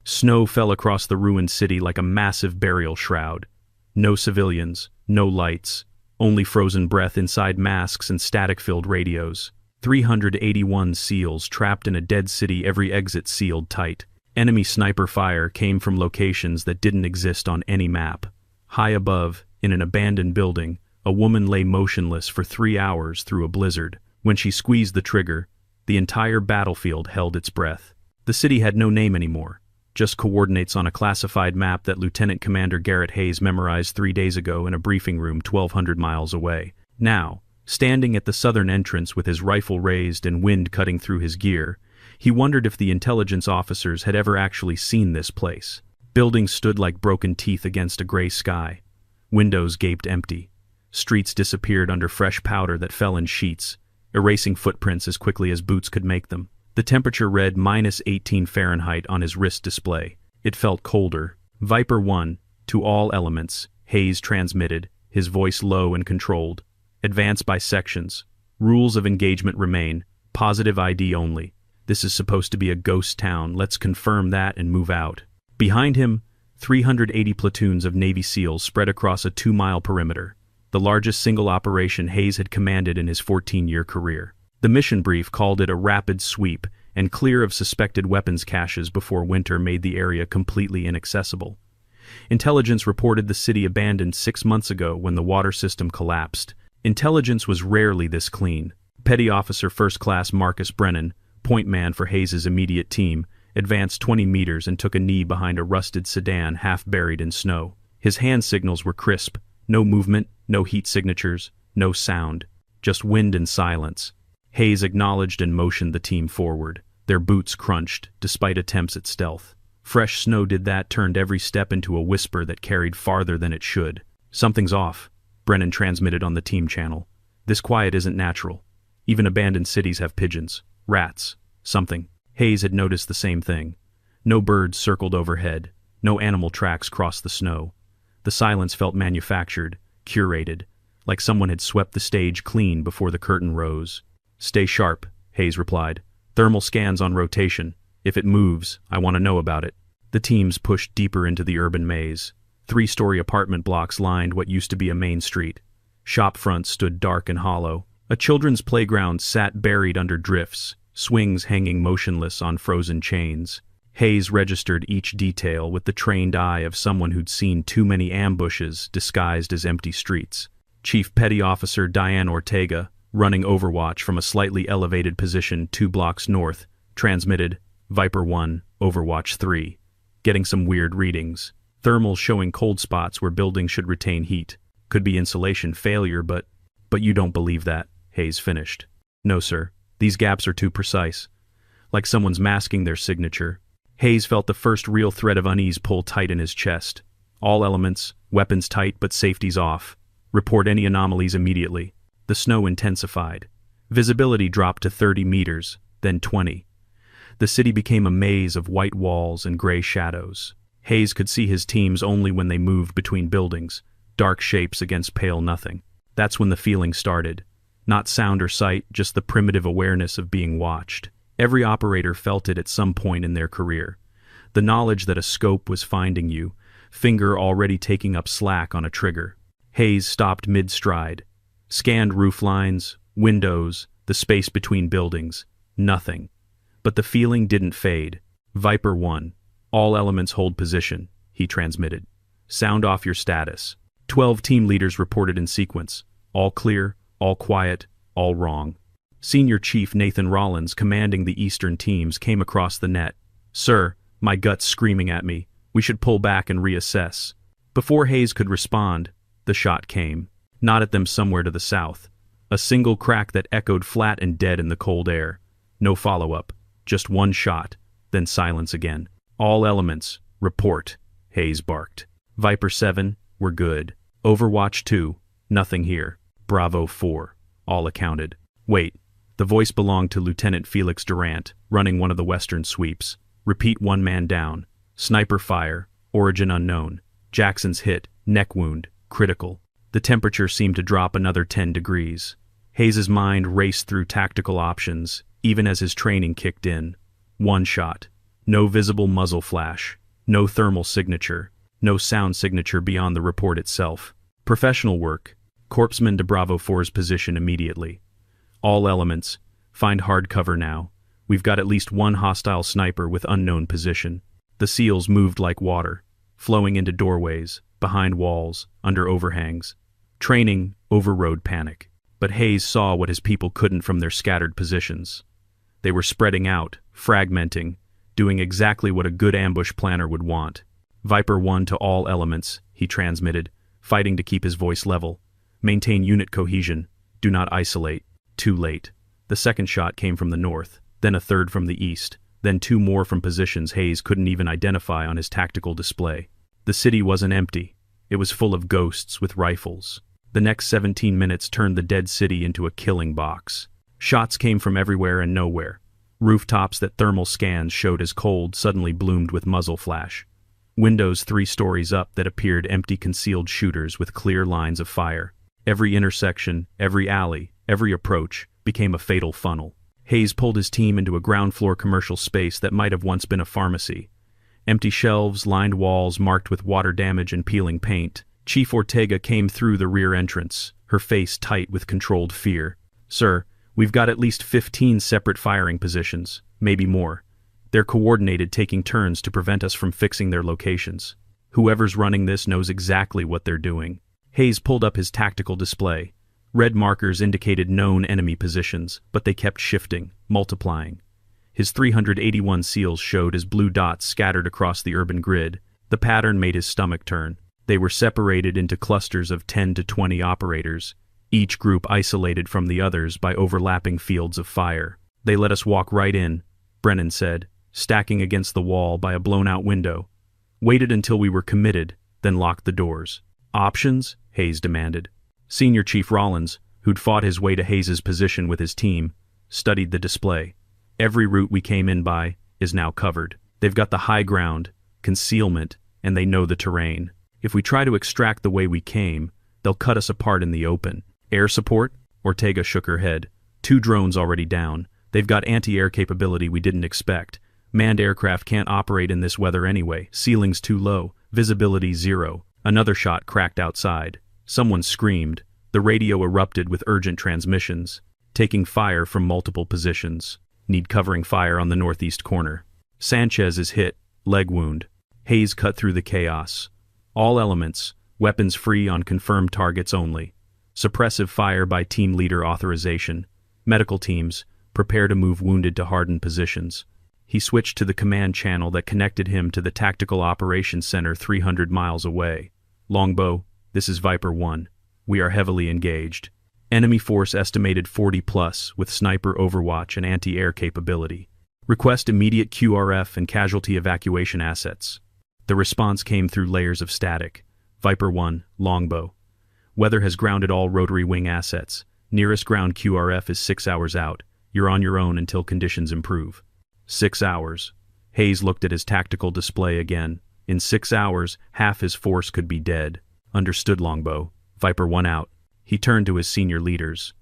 Snow fell across the ruined city like a massive burial shroud. No civilians, no lights, only frozen breath inside masks and static-filled radios. 381 SEALs trapped in a dead city, every exit sealed tight. Enemy sniper fire came from locations that didn't exist on any map. High above, in an abandoned building, a woman lay motionless for 3 hours through a blizzard. When she squeezed the trigger, the entire battlefield held its breath. The city had no name anymore, just coordinates on a classified map that Lieutenant Commander Garrett Hayes memorized 3 days ago in a briefing room 1,200 miles away. Now, standing at the southern entrance with his rifle raised and wind cutting through his gear, he wondered if the intelligence officers had ever actually seen this place. Buildings stood like broken teeth against a gray sky. Windows gaped empty. Streets disappeared under fresh powder that fell in sheets, erasing footprints as quickly as boots could make them. The temperature read -18 Fahrenheit on his wrist display. It felt colder. Viper 1, to all elements, Hayes transmitted, his voice low and controlled. Advance by sections. Rules of engagement remain. Positive ID only. This is supposed to be a ghost town. Let's confirm that and move out. Behind him, 380 platoons of Navy SEALs spread across a 2-mile perimeter, the largest single operation Hayes had commanded in his 14-year career. The mission brief called it a rapid sweep and clear of suspected weapons caches before winter made the area completely inaccessible. Intelligence reported the city abandoned 6 months ago when the water system collapsed. Intelligence was rarely this clean. Petty Officer First Class Marcus Brennan, point man for Hayes' immediate team, advanced 20 meters and took a knee behind a rusted sedan half buried in snow. His hand signals were crisp. No movement, no heat signatures, no sound. Just wind and silence. Hayes acknowledged and motioned the team forward. Their boots crunched, despite attempts at stealth. Fresh snow did that, turned every step into a whisper that carried farther than it should. Something's off, Brennan transmitted on the team channel. This quiet isn't natural. Even abandoned cities have pigeons, rats, something. Hayes had noticed the same thing. No birds circled overhead. No animal tracks crossed the snow. The silence felt manufactured, curated, like someone had swept the stage clean before the curtain rose. Stay sharp, Hayes replied. Thermal scans on rotation. If it moves, I want to know about it. The teams pushed deeper into the urban maze. 3-story apartment blocks lined what used to be a main street. Shop fronts stood dark and hollow. A children's playground sat buried under drifts, swings hanging motionless on frozen chains. Hayes registered each detail with the trained eye of someone who'd seen too many ambushes disguised as empty streets. Chief Petty Officer Diane Ortega, running Overwatch from a slightly elevated position 2 blocks north, transmitted, Viper 1, Overwatch 3. Getting some weird readings. Thermals showing cold spots where buildings should retain heat. Could be insulation failure, but you don't believe that, Hayes finished. No, sir. These gaps are too precise. Like someone's masking their signature. Hayes felt the first real thread of unease pull tight in his chest. All elements, weapons tight but safety's off. Report any anomalies immediately. The snow intensified. Visibility dropped to 30 meters, then 20. The city became a maze of white walls and gray shadows. Hayes could see his teams only when they moved between buildings, dark shapes against pale nothing. That's when the feeling started. Not sound or sight, just the primitive awareness of being watched. Every operator felt it at some point in their career. The knowledge that a scope was finding you, finger already taking up slack on a trigger. Hayes stopped mid-stride. Scanned roof lines, windows, the space between buildings. Nothing. But the feeling didn't fade. Viper 1. All elements hold position, he transmitted. Sound off your status. 12 team leaders reported in sequence. All clear, all quiet, all wrong. Senior Chief Nathan Rollins, commanding the Eastern teams, came across the net. Sir, my gut's screaming at me. We should pull back and reassess. Before Hayes could respond, the shot came. Not at them, somewhere to the south. A single crack that echoed flat and dead in the cold air. No follow-up. Just one shot, then silence again. All elements, report, Hayes barked. Viper 7, we're good. Overwatch 2, nothing here. Bravo 4, all accounted. Wait, the voice belonged to Lieutenant Felix Durant, running one of the western sweeps. Repeat, 1 man down. Sniper fire, origin unknown. Jackson's hit, neck wound, critical. The temperature seemed to drop another 10 degrees. Hayes' mind raced through tactical options, even as his training kicked in. 1 shot. No visible muzzle flash, no thermal signature, no sound signature beyond the report itself. Professional work. Corpsman to Bravo 4's position immediately. All elements, find hard cover now. We've got at least one hostile sniper with unknown position. The SEALs moved like water, flowing into doorways, behind walls, under overhangs. Training overrode panic. But Hayes saw what his people couldn't from their scattered positions. They were spreading out, fragmenting, doing exactly what a good ambush planner would want. Viper 1 to all elements, he transmitted, fighting to keep his voice level. Maintain unit cohesion. Do not isolate. Too late. The second shot came from the north, then a third from the east, then two more from positions Hayes couldn't even identify on his tactical display. The city wasn't empty. It was full of ghosts with rifles. The next 17 minutes turned the dead city into a killing box. Shots came from everywhere and nowhere. Rooftops that thermal scans showed as cold suddenly bloomed with muzzle flash. Windows 3 stories up that appeared empty concealed shooters with clear lines of fire. Every intersection, every alley, every approach became a fatal funnel. Hayes pulled his team into a ground-floor commercial space that might have once been a pharmacy. Empty shelves, lined walls marked with water damage and peeling paint. Chief Ortega came through the rear entrance, her face tight with controlled fear. "Sir, we've got at least 15 separate firing positions, maybe more. They're coordinated, taking turns to prevent us from fixing their locations. Whoever's running this knows exactly what they're doing." Hayes pulled up his tactical display. Red markers indicated known enemy positions, but they kept shifting, multiplying. His 381 SEALs showed as blue dots scattered across the urban grid. The pattern made his stomach turn. They were separated into clusters of 10 to 20 operators, each group isolated from the others by overlapping fields of fire. "They let us walk right in," Brennan said, stacking against the wall by a blown-out window. "Waited until we were committed, then locked the doors." "Options?" Hayes demanded. Senior Chief Rollins, who'd fought his way to Hayes's position with his team, studied the display. "Every route we came in by is now covered. They've got the high ground, concealment, and they know the terrain. If we try to extract the way we came, they'll cut us apart in the open." "Air support?" Ortega shook her head. "2 drones already down. They've got anti-air capability we didn't expect. Manned aircraft can't operate in this weather anyway. Ceiling's too low. Visibility 0. Another shot cracked outside. Someone screamed. The radio erupted with urgent transmissions. "Taking fire from multiple positions. Need covering fire on the northeast corner. Sanchez is hit. Leg wound." Hayes cut through the chaos. "All elements. Weapons free on confirmed targets only. Suppressive fire by team leader authorization. Medical teams, prepare to move wounded to hardened positions." He switched to the command channel that connected him to the Tactical Operations Center 300 miles away. "Longbow, this is Viper 1. We are heavily engaged. Enemy force estimated 40+, with sniper overwatch and anti-air capability. Request immediate QRF and casualty evacuation assets." The response came through layers of static. "Viper 1, Longbow. Weather has grounded all rotary wing assets. Nearest ground QRF is 6 hours out. You're on your own until conditions improve." 6 hours. Hayes looked at his tactical display again. In 6 hours, half his force could be dead. "Understood, Longbow. Viper 1 out." He turned to his senior leaders.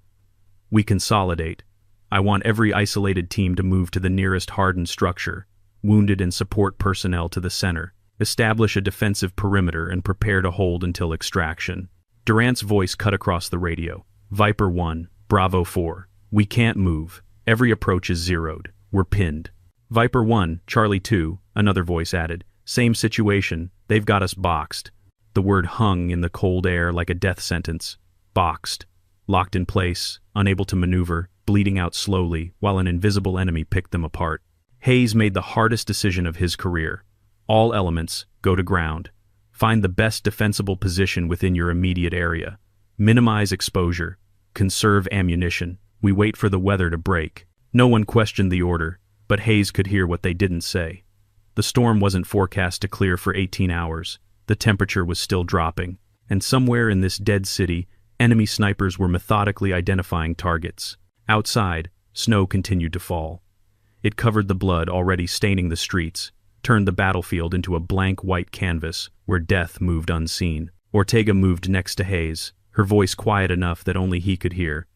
"We consolidate. I want every isolated team to move to the nearest hardened structure. Wounded and support personnel to the center. Establish a defensive perimeter and prepare to hold until extraction." Durant's voice cut across the radio. "Viper 1, Bravo 4. We can't move. Every approach is zeroed. We're pinned." "Viper 1, Charlie 2, another voice added. "Same situation. They've got us boxed." The word hung in the cold air like a death sentence. Boxed. Locked in place, unable to maneuver, bleeding out slowly, while an invisible enemy picked them apart. Hayes made the hardest decision of his career. All elements, go to ground. Find the best defensible position within your immediate area. Minimize exposure. Conserve ammunition. We wait for the weather to break. No one questioned the order, but Hayes could hear what they didn't say. The storm wasn't forecast to clear for 18 hours. The temperature was still dropping, and somewhere in this dead city, enemy snipers were methodically identifying targets. Outside, snow continued to fall. It covered the blood already staining the streets, turned the battlefield into a blank white canvas where death moved unseen. Ortega moved next to Hayes, her voice quiet enough that only he could hear.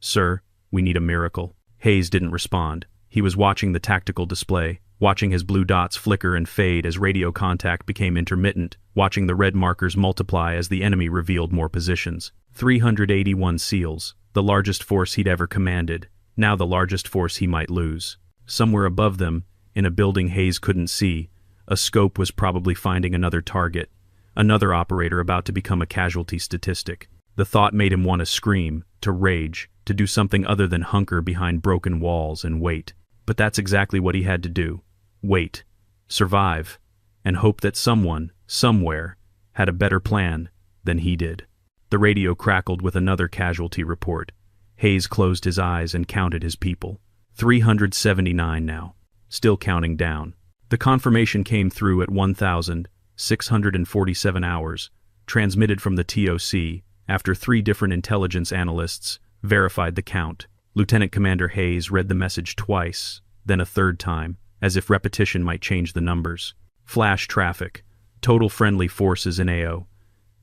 "Sir, we need a miracle." Hayes didn't respond. He was watching the tactical display, watching his blue dots flicker and fade as radio contact became intermittent, watching the red markers multiply as the enemy revealed more positions. 381 SEALs, the largest force he'd ever commanded, now the largest force he might lose. Somewhere above them, in a building Hayes couldn't see, a scope was probably finding another target, another operator about to become a casualty statistic. The thought made him want to scream, to rage, to do something other than hunker behind broken walls and wait. But that's exactly what he had to do. Wait, survive, and hope that someone, somewhere, had a better plan than he did. The radio crackled with another casualty report. Hayes closed his eyes and counted his people. 379 now, still counting down. The confirmation came through at 1,647 hours, transmitted from the TOC, after 3 different intelligence analysts verified the count. Lieutenant Commander Hayes read the message twice, then a third time, as if repetition might change the numbers. Flash traffic. Total friendly forces in AO.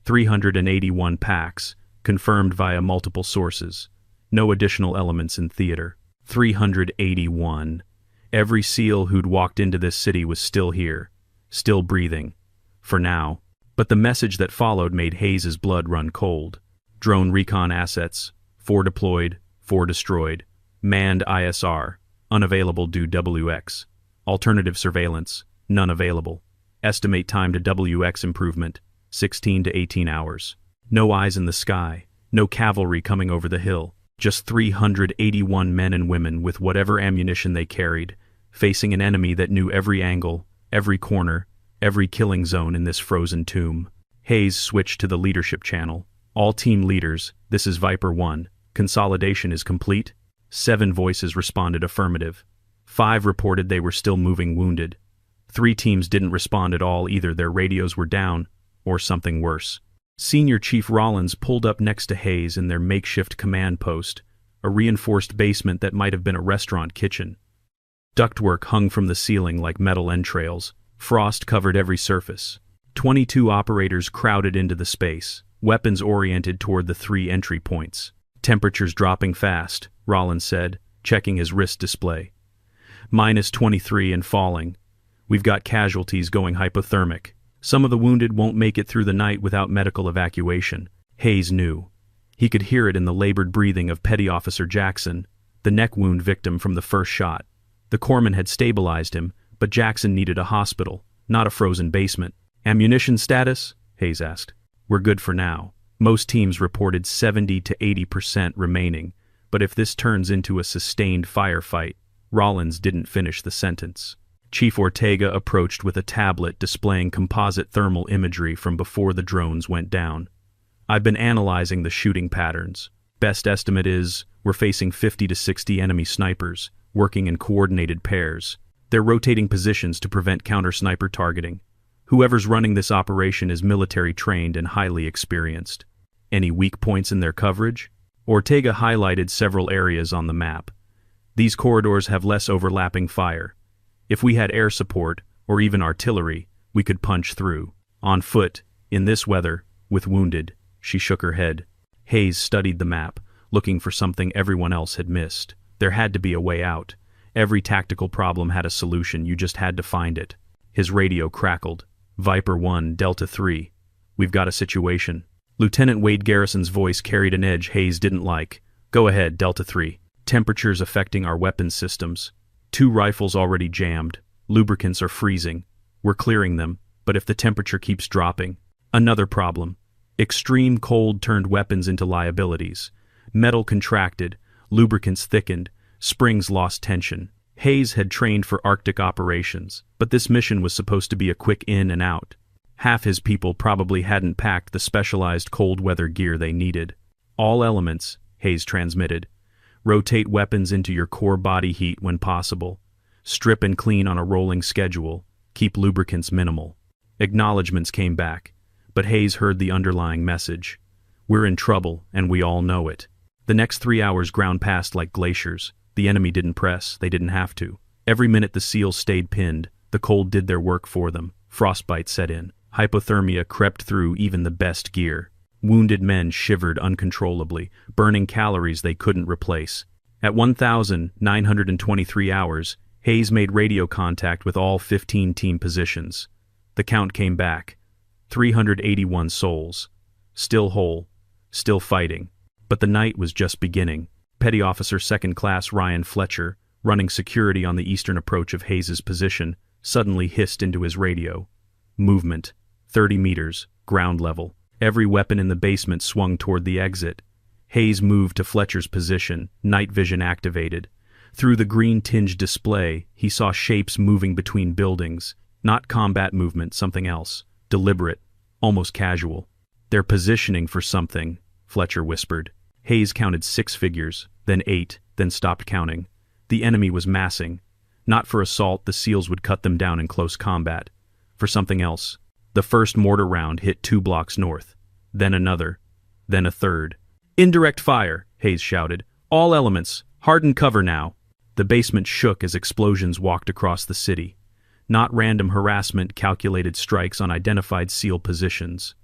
381 packs, confirmed via multiple sources. No additional elements in theater. 381. Every SEAL who'd walked into this city was still here, still breathing. For now. But the message that followed made Hayes' blood run cold. Drone recon assets. 4 deployed, 4 destroyed. Manned ISR. Unavailable due WX. Alternative surveillance. None available. Estimate time to WX improvement. 16 to 18 hours. No eyes in the sky. No cavalry coming over the hill. Just 381 men and women with whatever ammunition they carried, facing an enemy that knew every angle, every corner, every killing zone in this frozen tomb. Hayes switched to the leadership channel. All team leaders, this is Viper 1. Consolidation is complete. 7 voices responded affirmative. 5 reported they were still moving wounded. 3 teams didn't respond at all, either their radios were down, or something worse. Senior Chief Rollins pulled up next to Hayes in their makeshift command post, a reinforced basement that might have been a restaurant kitchen. Ductwork hung from the ceiling like metal entrails. Frost covered every surface. 22 operators crowded into the space, weapons oriented toward the 3 entry points. Temperatures dropping fast, Rollins said, checking his wrist display. -23 and falling. We've got casualties going hypothermic. Some of the wounded won't make it through the night without medical evacuation. Hayes knew. He could hear it in the labored breathing of Petty Officer Jackson, the neck wound victim from the first shot. The corpsman had stabilized him, but Jackson needed a hospital, not a frozen basement. Ammunition status? Hayes asked. We're good for now. Most teams reported 70 to 80% remaining, but if this turns into a sustained firefight, Rollins didn't finish the sentence. Chief Ortega approached with a tablet displaying composite thermal imagery from before the drones went down. I've been analyzing the shooting patterns. Best estimate is, we're facing 50 to 60 enemy snipers, working in coordinated pairs. They're rotating positions to prevent counter-sniper targeting. Whoever's running this operation is military trained and highly experienced. Any weak points in their coverage? Ortega highlighted several areas on the map. These corridors have less overlapping fire. If we had air support, or even artillery, we could punch through. On foot, in this weather, with wounded, she shook her head. Hayes studied the map, looking for something everyone else had missed. There had to be a way out. Every tactical problem had a solution, you just had to find it. His radio crackled. Viper 1, Delta 3. We've got a situation. Lieutenant Wade Garrison's voice carried an edge Hayes didn't like. Go ahead, Delta 3. Temperatures affecting our weapons systems. 2 rifles already jammed. Lubricants are freezing. We're clearing them, but if the temperature keeps dropping. Another problem. Extreme cold turned weapons into liabilities. Metal contracted, lubricants thickened, springs lost tension. Hayes had trained for Arctic operations, but this mission was supposed to be a quick in and out. Half his people probably hadn't packed the specialized cold weather gear they needed. All elements, Hayes transmitted. Rotate weapons into your core body heat when possible. Strip and clean on a rolling schedule. Keep lubricants minimal. Acknowledgements came back, but Hayes heard the underlying message. We're in trouble, and we all know it. The next 3 hours ground past like glaciers. The enemy didn't press, they didn't have to. Every minute the SEALs stayed pinned, the cold did their work for them. Frostbite set in. Hypothermia crept through even the best gear. Wounded men shivered uncontrollably, burning calories they couldn't replace. At 1,923 hours, Hayes made radio contact with all 15 team positions. The count came back. 381 souls. Still whole. Still fighting. But the night was just beginning. Petty Officer Second Class Ryan Fletcher, running security on the eastern approach of Hayes's position, suddenly hissed into his radio. Movement. 30 meters. Ground level. Every weapon in the basement swung toward the exit. Hayes moved to Fletcher's position, night vision activated. Through the green-tinged display, he saw shapes moving between buildings. Not combat movement, something else. Deliberate. Almost casual. "They're positioning for something," Fletcher whispered. Hayes counted 6 figures, then 8, then stopped counting. The enemy was massing. Not for assault, the SEALs would cut them down in close combat. For something else. The first mortar round hit 2 blocks north. Then another. Then a third. "Indirect fire," Hayes shouted. "All elements, harden cover now." The basement shook as explosions walked across the city. Not random harassment, calculated strikes on identified SEAL positions.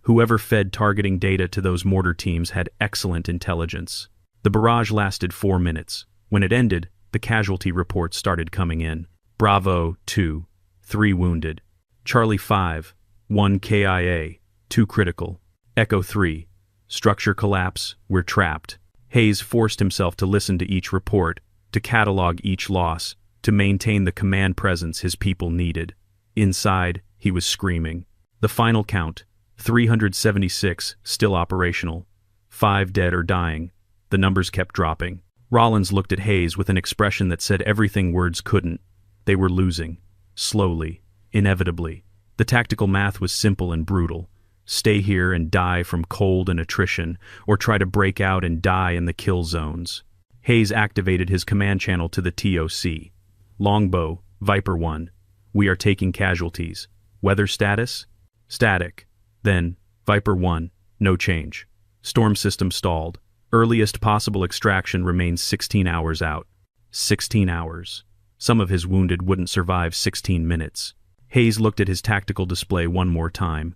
Whoever fed targeting data to those mortar teams had excellent intelligence. The barrage lasted 4 minutes. When it ended, the casualty reports started coming in. Bravo, 2. 3 wounded. Charlie 5. 1 KIA. 2 critical. Echo 3. Structure collapse, we're trapped. Hayes forced himself to listen to each report, to catalog each loss, to maintain the command presence his people needed. Inside, he was screaming. The final count, 376, still operational. 5 dead or dying. The numbers kept dropping. Rollins looked at Hayes with an expression that said everything words couldn't. They were losing. Slowly. Inevitably. The tactical math was simple and brutal. Stay here and die from cold and attrition, or try to break out and die in the kill zones. Hayes activated his command channel to the TOC. Longbow, Viper 1. We are taking casualties. Weather status? Static. Then, Viper 1. No change. Storm system stalled. Earliest possible extraction remains 16 hours out. 16 hours. Some of his wounded wouldn't survive 16 minutes. Hayes looked at his tactical display one more time.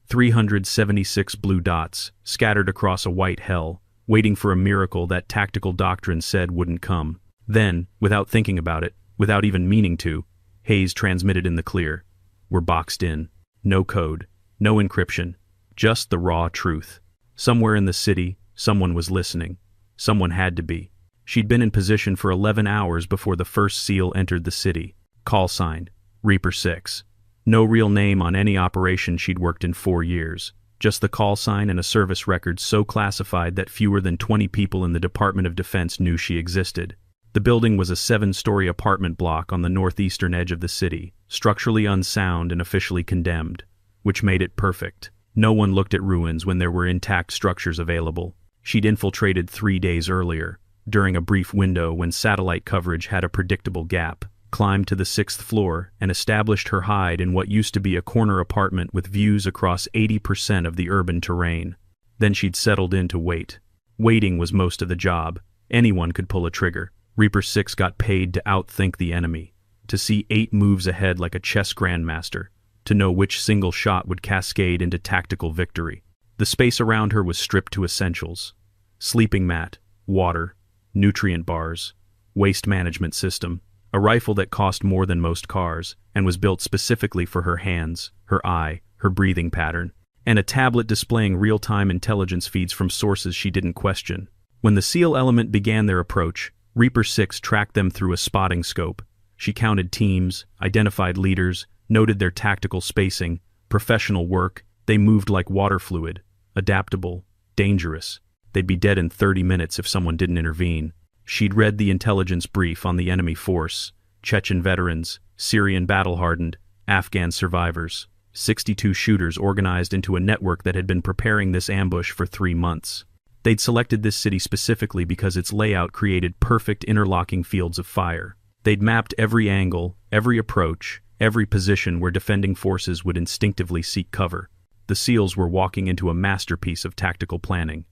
376 blue dots, scattered across a white hell, waiting for a miracle that tactical doctrine said wouldn't come. Then, without thinking about it, without even meaning to, Hayes transmitted in the clear. We're boxed in. No code. No encryption. Just the raw truth. Somewhere in the city, someone was listening. Someone had to be. She'd been in position for 11 hours before the first SEAL entered the city. Call sign. Reaper 6. No real name on any operation she'd worked in 4 years. Just the call sign and a service record so classified that fewer than 20 people in the Department of Defense knew she existed. The building was a 7-story apartment block on the northeastern edge of the city, structurally unsound and officially condemned, which made it perfect. No one looked at ruins when there were intact structures available. She'd infiltrated 3 days earlier, during a brief window when satellite coverage had a predictable gap, climbed to the 6th floor, and established her hide in what used to be a corner apartment with views across 80% of the urban terrain. Then she'd settled in to wait. Waiting was most of the job. Anyone could pull a trigger. Reaper 6 got paid to outthink the enemy, to see 8 moves ahead like a chess grandmaster, to know which single shot would cascade into tactical victory. The space around her was stripped to essentials. Sleeping mat, water, nutrient bars, waste management system, a rifle that cost more than most cars and was built specifically for her hands, her eye, her breathing pattern, and a tablet displaying real-time intelligence feeds from sources she didn't question. When the SEAL element began their approach, Reaper 6 tracked them through a spotting scope. She counted teams, identified leaders, noted their tactical spacing, professional work. They moved like water fluid, adaptable, dangerous. They'd be dead in 30 minutes if someone didn't intervene. She'd read the intelligence brief on the enemy force, Chechen veterans, Syrian battle-hardened, Afghan survivors, 62 shooters organized into a network that had been preparing this ambush for 3 months. They'd selected this city specifically because its layout created perfect interlocking fields of fire. They'd mapped every angle, every approach, every position where defending forces would instinctively seek cover. The SEALs were walking into a masterpiece of tactical planning,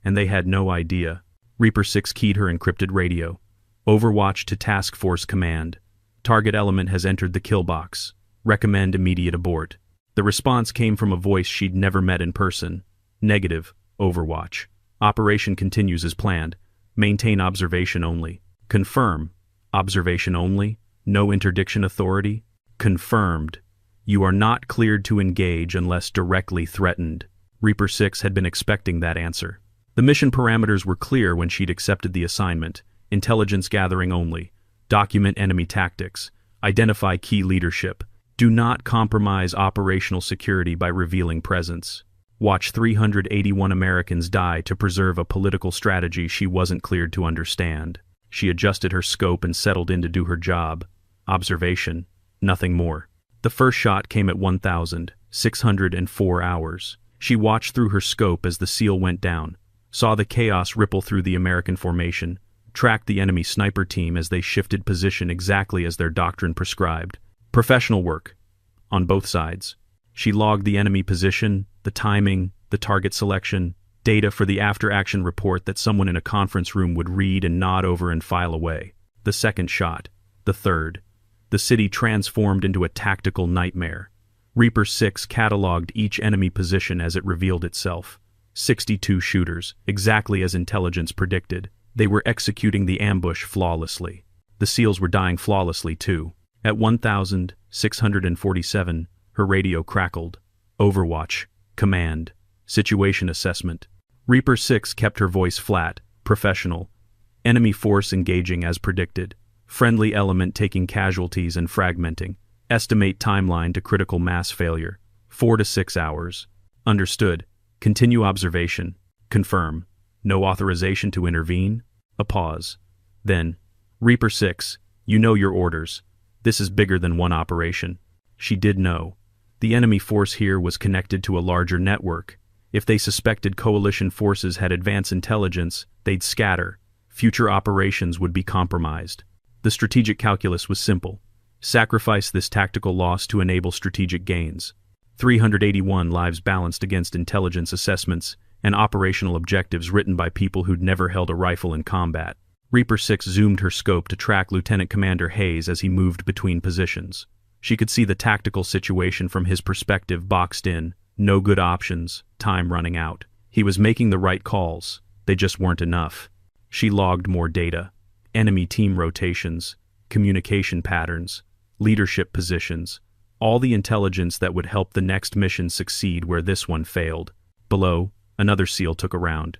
and they had no idea. Reaper 6 keyed her encrypted radio. Overwatch to Task Force Command. Target element has entered the kill box. Recommend immediate abort. The response came from a voice she'd never met in person. Negative. Overwatch. Operation continues as planned. Maintain observation only. Confirm. Observation only. No interdiction authority? Confirmed. You are not cleared to engage unless directly threatened. Reaper 6 had been expecting that answer. The mission parameters were clear when she'd accepted the assignment. Intelligence gathering only. Document enemy tactics. Identify key leadership. Do not compromise operational security by revealing presence. Watch 381 Americans die to preserve a political strategy she wasn't cleared to understand. She adjusted her scope and settled in to do her job. Observation. Nothing more. The first shot came at 1,604 hours. She watched through her scope as the SEAL went down, saw the chaos ripple through the American formation, tracked the enemy sniper team as they shifted position exactly as their doctrine prescribed. Professional work. On both sides. She logged the enemy position, the timing, the target selection, data for the after-action report that someone in a conference room would read and nod over and file away. The second shot. The third. The city transformed into a tactical nightmare. Reaper 6 cataloged each enemy position as it revealed itself. 62 shooters, exactly as intelligence predicted. They were executing the ambush flawlessly. The SEALs were dying flawlessly too. At 1,647, her radio crackled. Overwatch. Command. Situation assessment. Reaper 6 kept her voice flat, professional. Enemy force engaging as predicted. Friendly element taking casualties and fragmenting. Estimate timeline to critical mass failure. 4 to 6 hours. Understood. Continue observation. Confirm. No authorization to intervene? A pause. Then, Reaper 6, you know your orders. This is bigger than one operation. She did know. The enemy force here was connected to a larger network. If they suspected coalition forces had advanced intelligence, they'd scatter. Future operations would be compromised. The strategic calculus was simple. Sacrifice this tactical loss to enable strategic gains. 381 lives balanced against intelligence assessments and operational objectives written by people who'd never held a rifle in combat. Reaper 6 zoomed her scope to track Lieutenant Commander Hayes as he moved between positions. She could see the tactical situation from his perspective boxed in, no good options, time running out. He was making the right calls, they just weren't enough. She logged more data. Enemy team rotations, communication patterns, leadership positions, all the intelligence that would help the next mission succeed where this one failed. Below, another SEAL took a round.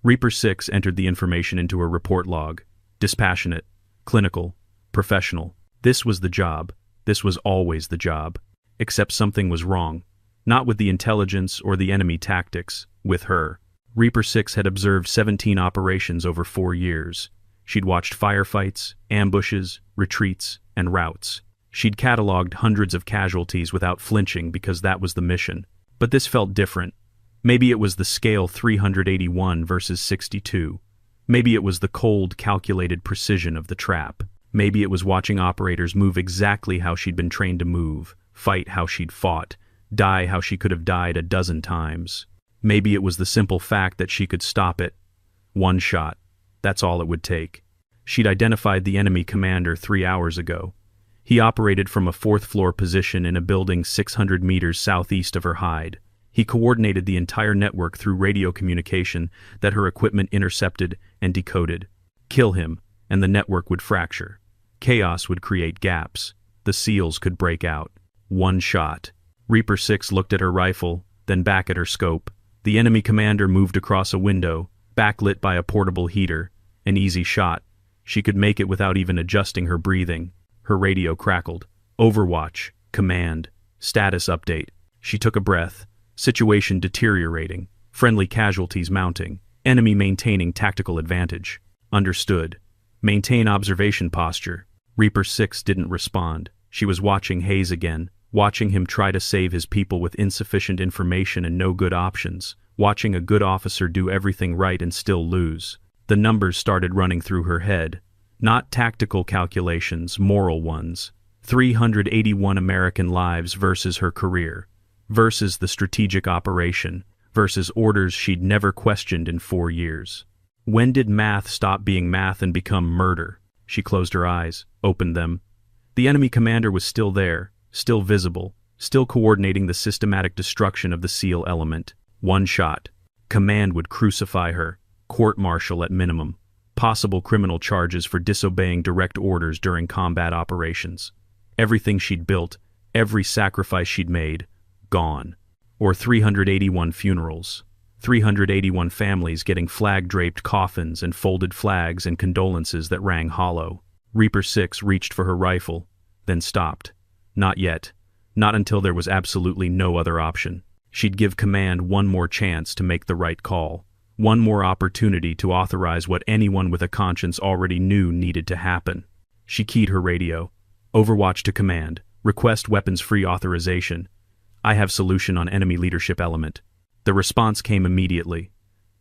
Reaper 6 entered the information into her report log. Dispassionate, clinical, professional. This was the job. This was always the job. Except something was wrong. Not with the intelligence or the enemy tactics, with her. Reaper 6 had observed 17 operations over 4 years. She'd watched firefights, ambushes, retreats, and routes. She'd cataloged hundreds of casualties without flinching because that was the mission. But this felt different. Maybe it was the scale 381 versus 62. Maybe it was the cold, calculated precision of the trap. Maybe it was watching operators move exactly how she'd been trained to move, fight how she'd fought, die how she could have died a dozen times. Maybe it was the simple fact that she could stop it. One shot. That's all it would take. She'd identified the enemy commander 3 hours ago. He operated from a 4th-floor position in a building 600 meters southeast of her hide. He coordinated the entire network through radio communication that her equipment intercepted and decoded. Kill him, and the network would fracture. Chaos would create gaps. The SEALs could break out. One shot. Reaper 6 looked at her rifle, then back at her scope. The enemy commander moved across a window, backlit by a portable heater. An easy shot. She could make it without even adjusting her breathing. Her radio crackled. Overwatch. Command. Status update. She took a breath. Situation deteriorating. Friendly casualties mounting. Enemy maintaining tactical advantage. Understood. Maintain observation posture. Reaper 6 didn't respond. She was watching Hayes again, watching him try to save his people with insufficient information and no good options, watching a good officer do everything right and still lose. The numbers started running through her head. Not tactical calculations, moral ones. 381 American lives versus her career, versus the strategic operation, versus orders she'd never questioned in 4 years. When did math stop being math and become murder? She closed her eyes, opened them. The enemy commander was still there, still visible, still coordinating the systematic destruction of the SEAL element. One shot. Command would crucify her, court-martial at minimum. possible criminal charges for disobeying direct orders during combat operations. Everything she'd built, every sacrifice she'd made, gone. Or 381 funerals. 381 families getting flag-draped coffins and folded flags and condolences that rang hollow. Reaper 6 reached for her rifle, then stopped. Not yet. Not until there was absolutely no other option. She'd give command one more chance to make the right call. One more opportunity to authorize what anyone with a conscience already knew needed to happen. She keyed her radio. Overwatch to command. Request weapons-free authorization. I have solution on enemy leadership element. The response came immediately.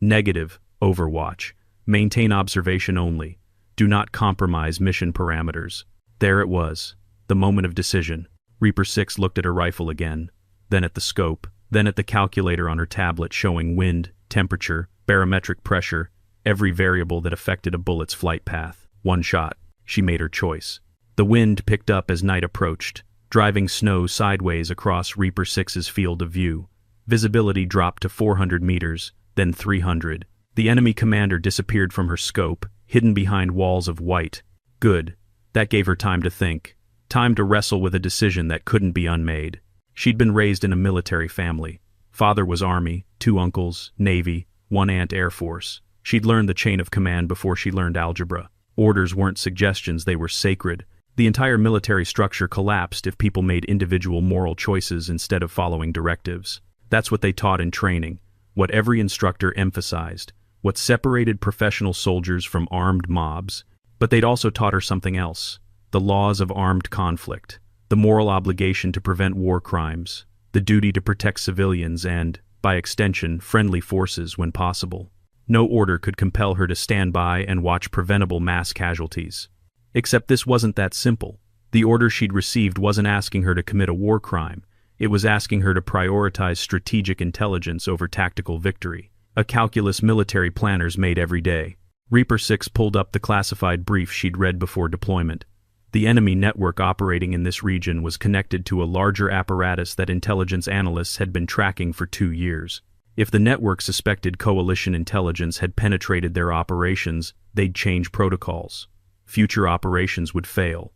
Negative, Overwatch. Maintain observation only. Do not compromise mission parameters. There it was. The moment of decision. Reaper 6 looked at her rifle again, then at the scope, then at the calculator on her tablet showing wind, temperature, barometric pressure, every variable that affected a bullet's flight path. One shot. She made her choice. The wind picked up as night approached, driving snow sideways across Reaper 6's field of view. Visibility dropped to 400 meters, then 300. The enemy commander disappeared from her scope, hidden behind walls of white. Good. That gave her time to think. Time to wrestle with a decision that couldn't be unmade. She'd been raised in a military family. Father was Army, 2 uncles, Navy, 1 aunt Air Force. She'd learned the chain of command before she learned algebra. Orders weren't suggestions, they were sacred. The entire military structure collapsed if people made individual moral choices instead of following directives. That's what they taught in training, what every instructor emphasized, what separated professional soldiers from armed mobs. But they'd also taught her something else. The laws of armed conflict, the moral obligation to prevent war crimes, the duty to protect civilians and, by extension, friendly forces when possible. No order could compel her to stand by and watch preventable mass casualties. Except this wasn't that simple. The order she'd received wasn't asking her to commit a war crime. It was asking her to prioritize strategic intelligence over tactical victory, a calculus military planners made every day. Reaper 6 pulled up the classified brief she'd read before deployment. The enemy network operating in this region was connected to a larger apparatus that intelligence analysts had been tracking for 2 years. If the network suspected coalition intelligence had penetrated their operations, they'd change protocols. Future operations would fail.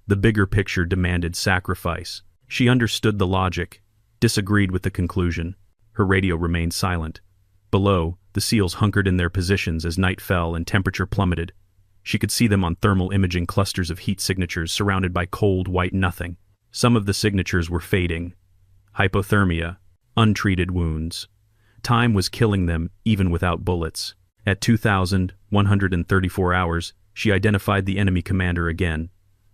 The bigger picture demanded sacrifice. She understood the logic, disagreed with the conclusion. Her radio remained silent. Below, the SEALs hunkered in their positions as night fell and temperature plummeted. She could see them on thermal imaging clusters of heat signatures surrounded by cold white nothing. Some of the signatures were fading. Hypothermia, untreated wounds. Time was killing them even without bullets. At 2,134 hours, she identified the enemy commander again.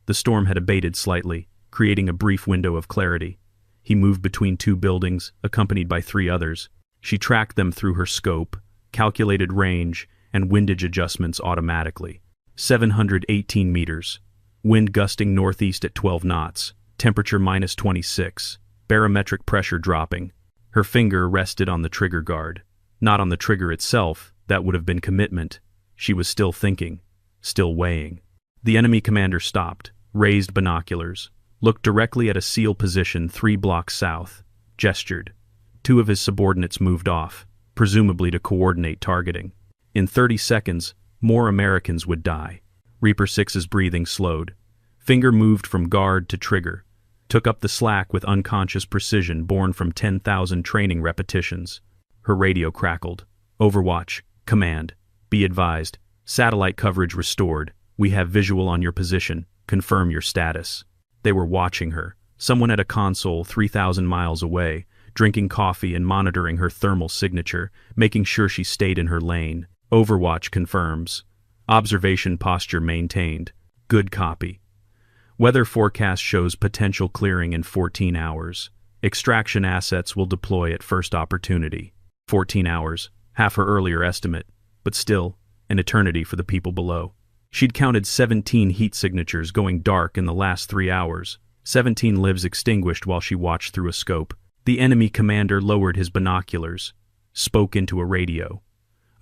The storm had abated slightly, creating a brief window of clarity. He moved between 2 buildings, accompanied by 3 others. She tracked them through her scope, calculated range, and windage adjustments automatically. 718 meters. Wind gusting northeast at 12 knots. Temperature -26. Barometric pressure dropping. Her finger rested on the trigger guard. Not on the trigger itself, that would have been commitment. She was still thinking, still weighing. The enemy commander stopped, raised binoculars, looked directly at a SEAL position 3 blocks south, gestured. 2 of his subordinates moved off, presumably to coordinate targeting. In 30 seconds, more Americans would die. Reaper 6's breathing slowed. Finger moved from guard to trigger, took up the slack with unconscious precision born from 10,000 training repetitions. Her radio crackled. Overwatch, command. Be advised. Satellite coverage restored. We have visual on your position. Confirm your status. They were watching her. Someone at a console 3,000 miles away, drinking coffee and monitoring her thermal signature, making sure she stayed in her lane. Overwatch confirms. Observation posture maintained. Good copy. Weather forecast shows potential clearing in 14 hours. Extraction assets will deploy at first opportunity. 14 hours, half her earlier estimate, but still, an eternity for the people below. She'd counted 17 heat signatures going dark in the last 3 hours. 17 lives extinguished while she watched through a scope. The enemy commander lowered his binoculars, spoke into a radio.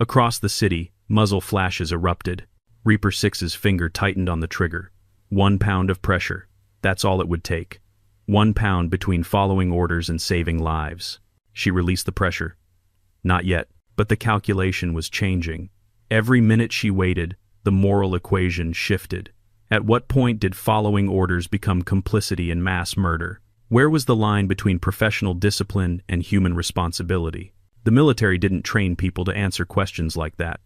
Across the city, muzzle flashes erupted. Reaper 6's finger tightened on the trigger. 1 pound of pressure. That's all it would take. 1 pound between following orders and saving lives. She released the pressure. Not yet, but the calculation was changing. Every minute she waited, the moral equation shifted. At what point did following orders become complicity in mass murder? Where was the line between professional discipline and human responsibility? The military didn't train people to answer questions like that.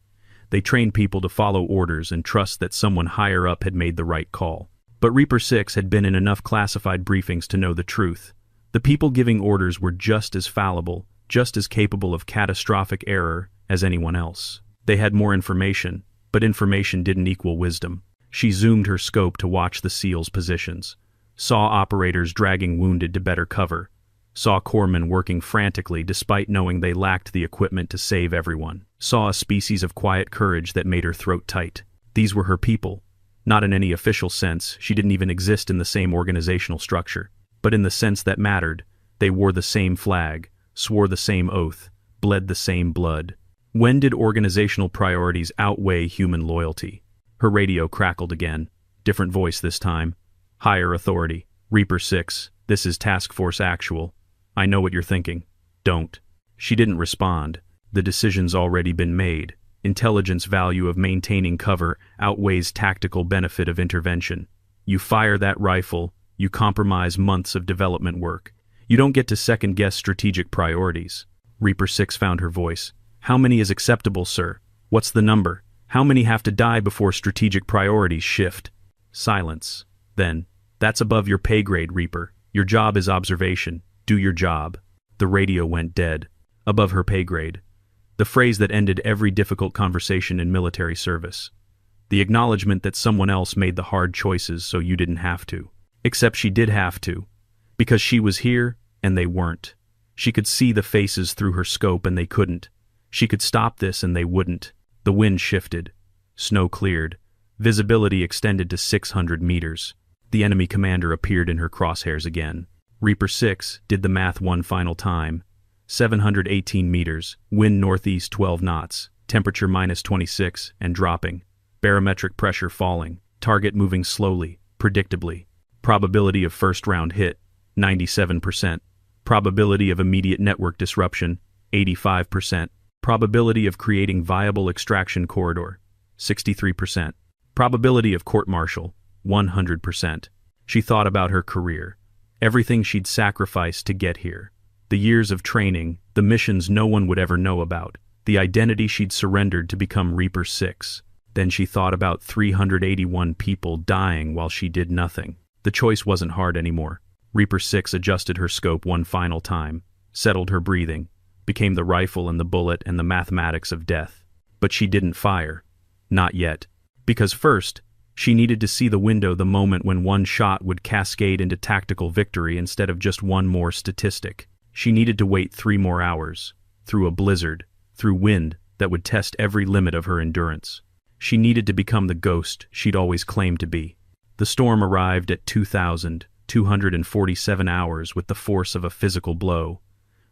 They trained people to follow orders and trust that someone higher up had made the right call. But Reaper 6 had been in enough classified briefings to know the truth. The people giving orders were just as fallible, just as capable of catastrophic error as anyone else. They had more information, but information didn't equal wisdom. She zoomed her scope to watch the SEALs' positions, saw operators dragging wounded to better cover, saw corpsmen working frantically despite knowing they lacked the equipment to save everyone, saw a species of quiet courage that made her throat tight. These were her people. Not in any official sense, she didn't even exist in the same organizational structure. But in the sense that mattered, they wore the same flag, swore the same oath, bled the same blood. When did organizational priorities outweigh human loyalty? Her radio crackled again. Different voice this time. Higher authority. Reaper 6, this is Task Force Actual. I know what you're thinking. Don't. She didn't respond. The decision's already been made. Intelligence value of maintaining cover outweighs tactical benefit of intervention. You fire that rifle, you compromise months of development work. You don't get to second-guess strategic priorities. Reaper 6 found her voice. How many is acceptable, sir? What's the number? How many have to die before strategic priorities shift? Silence. Then, that's above your pay grade, Reaper. Your job is observation. Do your job. The radio went dead. Above her pay grade. The phrase that ended every difficult conversation in military service. The acknowledgement that someone else made the hard choices so you didn't have to. Except she did have to. Because she was here, and they weren't. She could see the faces through her scope and they couldn't. She could stop this and they wouldn't. The wind shifted. Snow cleared. Visibility extended to 600 meters. The enemy commander appeared in her crosshairs again. Reaper 6 did the math one final time. 718 meters, wind northeast 12 knots, temperature -26 and dropping. Barometric pressure falling. Target moving slowly, predictably. Probability of first round hit, 97%. Probability of immediate network disruption, 85%. Probability of creating viable extraction corridor, 63%. Probability of court-martial, 100%. She thought about her career. Everything she'd sacrificed to get here. The years of training, the missions no one would ever know about, the identity she'd surrendered to become Reaper 6. Then she thought about 381 people dying while she did nothing. The choice wasn't hard anymore. Reaper 6 adjusted her scope one final time, settled her breathing, became the rifle and the bullet and the mathematics of death. But she didn't fire. Not yet. Because first, she needed to see the window the moment when one shot would cascade into tactical victory instead of just one more statistic. She needed to wait 3 more hours, through a blizzard, through wind that would test every limit of her endurance. She needed to become the ghost she'd always claimed to be. The storm arrived at 2,247 hours with the force of a physical blow.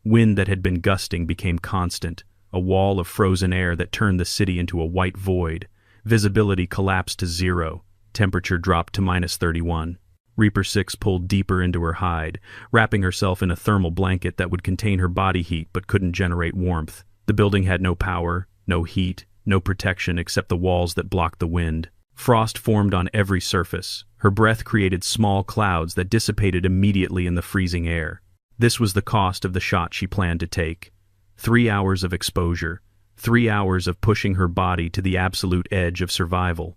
Wind that had been gusting became constant, a wall of frozen air that turned the city into a white void. Visibility collapsed to 0, temperature dropped to -31. Reaper 6 pulled deeper into her hide, wrapping herself in a thermal blanket that would contain her body heat but couldn't generate warmth. The building had no power, no heat, no protection except the walls that blocked the wind. Frost formed on every surface. Her breath created small clouds that dissipated immediately in the freezing air. This was the cost of the shot she planned to take. 3 hours of exposure. 3 hours of pushing her body to the absolute edge of survival.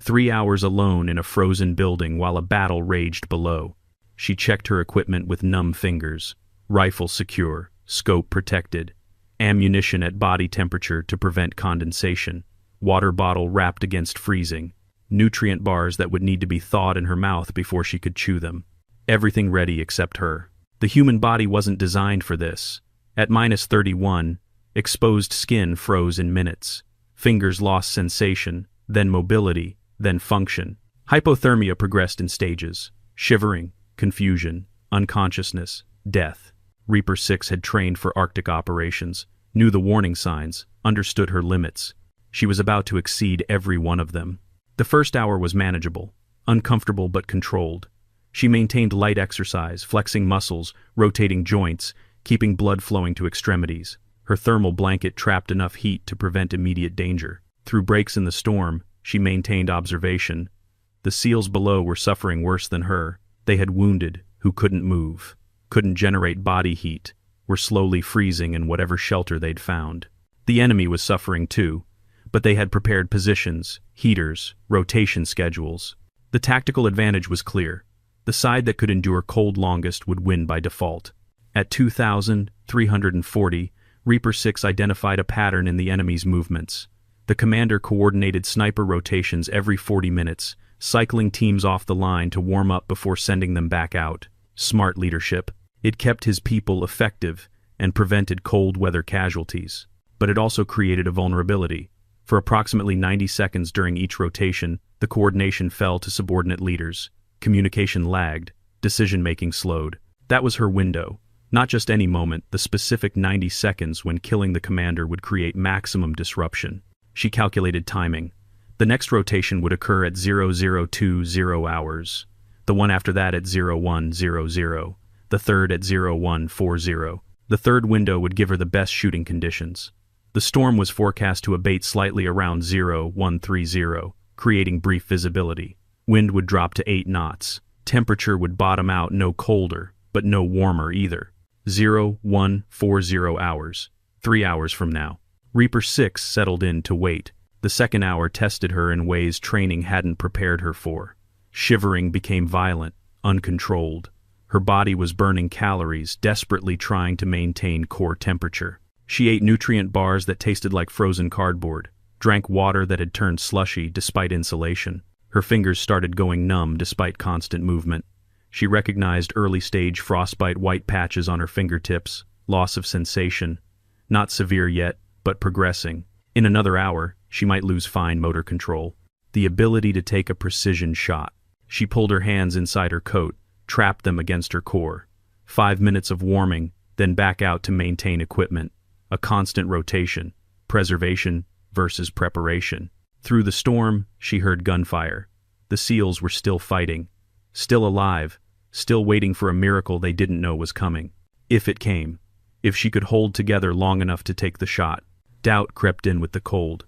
3 hours alone in a frozen building while a battle raged below. She checked her equipment with numb fingers. Rifle secure, scope protected. Ammunition at body temperature to prevent condensation. Water bottle wrapped against freezing. Nutrient bars that would need to be thawed in her mouth before she could chew them. Everything ready except her. The human body wasn't designed for this. At -31, exposed skin froze in minutes. Fingers lost sensation, then mobility, then function. Hypothermia progressed in stages. Shivering, confusion, unconsciousness, death. Reaper 6 had trained for Arctic operations, knew the warning signs, understood her limits. She was about to exceed every one of them. The first hour was manageable, uncomfortable but controlled. She maintained light exercise, flexing muscles, rotating joints, keeping blood flowing to extremities. Her thermal blanket trapped enough heat to prevent immediate danger. Through breaks in the storm, She maintained observation. The SEALs below were suffering worse than her. They had wounded who couldn't move, couldn't generate body heat, were slowly freezing in whatever shelter they'd found. The enemy was suffering too, but they had prepared positions, heaters, rotation schedules. The tactical advantage was clear. The side that could endure cold longest would win by default. At 2,340, Reaper 6 identified a pattern in the enemy's movements. The commander coordinated sniper rotations every 40 minutes, cycling teams off the line to warm up before sending them back out. Smart leadership. It kept his people effective and prevented cold weather casualties. But it also created a vulnerability. For approximately 90 seconds during each rotation, the coordination fell to subordinate leaders. Communication lagged, decision-making slowed. That was her window. Not just any moment, the specific 90 seconds when killing the commander would create maximum disruption. She calculated timing. The next rotation would occur at 0020 hours, the one after that at 0100, the third at 0140. The third window would give her the best shooting conditions. The storm was forecast to abate slightly around 0130, creating brief visibility. Wind would drop to 8 knots. Temperature would bottom out no colder, but no warmer either. 0140 hours, 3 hours from now. Reaper 6 settled in to wait. The second hour tested her in ways training hadn't prepared her for. Shivering became violent, uncontrolled. Her body was burning calories, desperately trying to maintain core temperature. She ate nutrient bars that tasted like frozen cardboard, drank water that had turned slushy despite insulation. Her fingers started going numb despite constant movement. She recognized early-stage frostbite white patches on her fingertips, loss of sensation. Not severe yet, but progressing. In another hour, she might lose fine motor control. The ability to take a precision shot. She pulled her hands inside her coat, trapped them against her core. 5 minutes of warming, then back out to maintain equipment. A constant rotation, preservation versus preparation. Through the storm, she heard gunfire. The SEALs were still fighting, still alive, still waiting for a miracle they didn't know was coming. If it came. If she could hold together long enough to take the shot. Doubt crept in with the cold.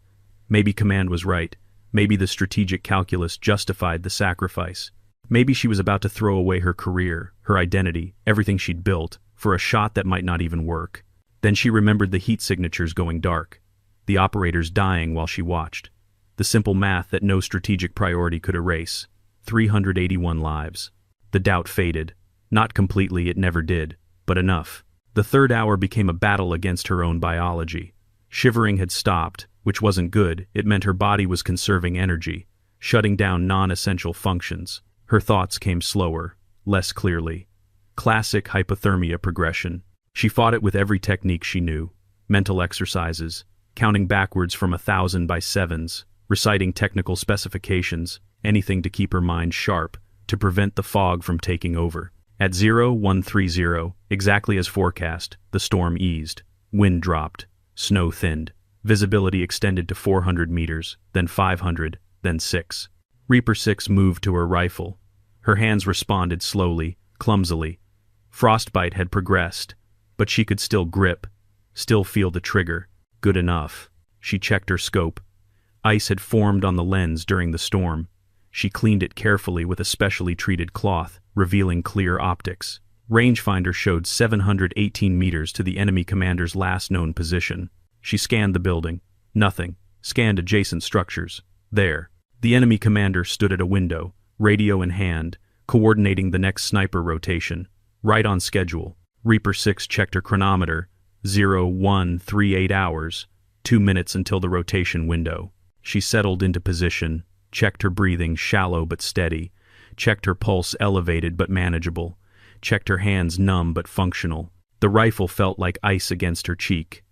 Maybe command was right. Maybe the strategic calculus justified the sacrifice. Maybe she was about to throw away her career, her identity, everything she'd built, for a shot that might not even work. Then she remembered the heat signatures going dark, the operators dying while she watched. The simple math that no strategic priority could erase. 381 lives. The doubt faded. Not completely, it never did, but enough. The third hour became a battle against her own biology. Shivering had stopped, which wasn't good. It meant her body was conserving energy, shutting down non-essential functions. Her thoughts came slower, less clearly. Classic hypothermia progression. She fought it with every technique she knew. Mental exercises, counting backwards from 1,000 by sevens, reciting technical specifications, anything to keep her mind sharp, to prevent the fog from taking over. At 0130, exactly as forecast, the storm eased. Wind dropped. Snow thinned. Visibility extended to 400 meters, then 500, then 6. Reaper 6 moved to her rifle. Her hands responded slowly, clumsily. Frostbite had progressed, but she could still grip, still feel the trigger. Good enough. She checked her scope. Ice had formed on the lens during the storm. She cleaned it carefully with a specially treated cloth, revealing clear optics. Rangefinder showed 718 meters to the enemy commander's last known position. She scanned the building. Nothing. Scanned adjacent structures. There. The enemy commander stood at a window, radio in hand, coordinating the next sniper rotation. Right on schedule. Reaper 6 checked her chronometer. 0138 hours. 2 minutes until the rotation window. She settled into position, checked her breathing shallow but steady, checked her pulse elevated but manageable, checked her hands numb but functional. The rifle felt like ice against her cheek.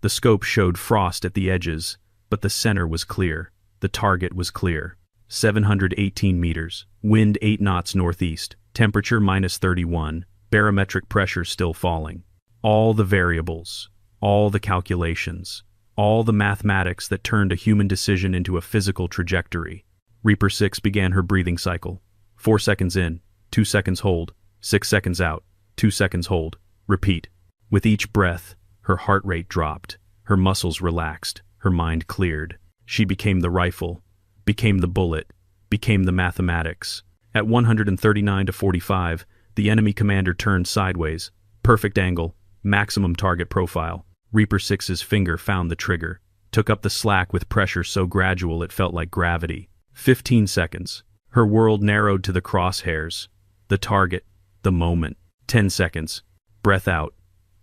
The scope showed frost at the edges, but the center was clear. The target was clear. 718 meters, wind 8 knots northeast, temperature -31, barometric pressure still falling. All the variables, all the calculations, all the mathematics that turned a human decision into a physical trajectory. Reaper 6 began her breathing cycle. 4 seconds in, 2 seconds hold, 6 seconds out, 2 seconds hold, repeat. With each breath, her heart rate dropped, her muscles relaxed, her mind cleared. She became the rifle, became the bullet, became the mathematics. At 139 to 45, the enemy commander turned sideways. Perfect angle, maximum target profile. Reaper 6's finger found the trigger, took up the slack with pressure so gradual it felt like gravity. 15 seconds. Her world narrowed to the crosshairs. The target, the moment. 10 seconds. Breath out.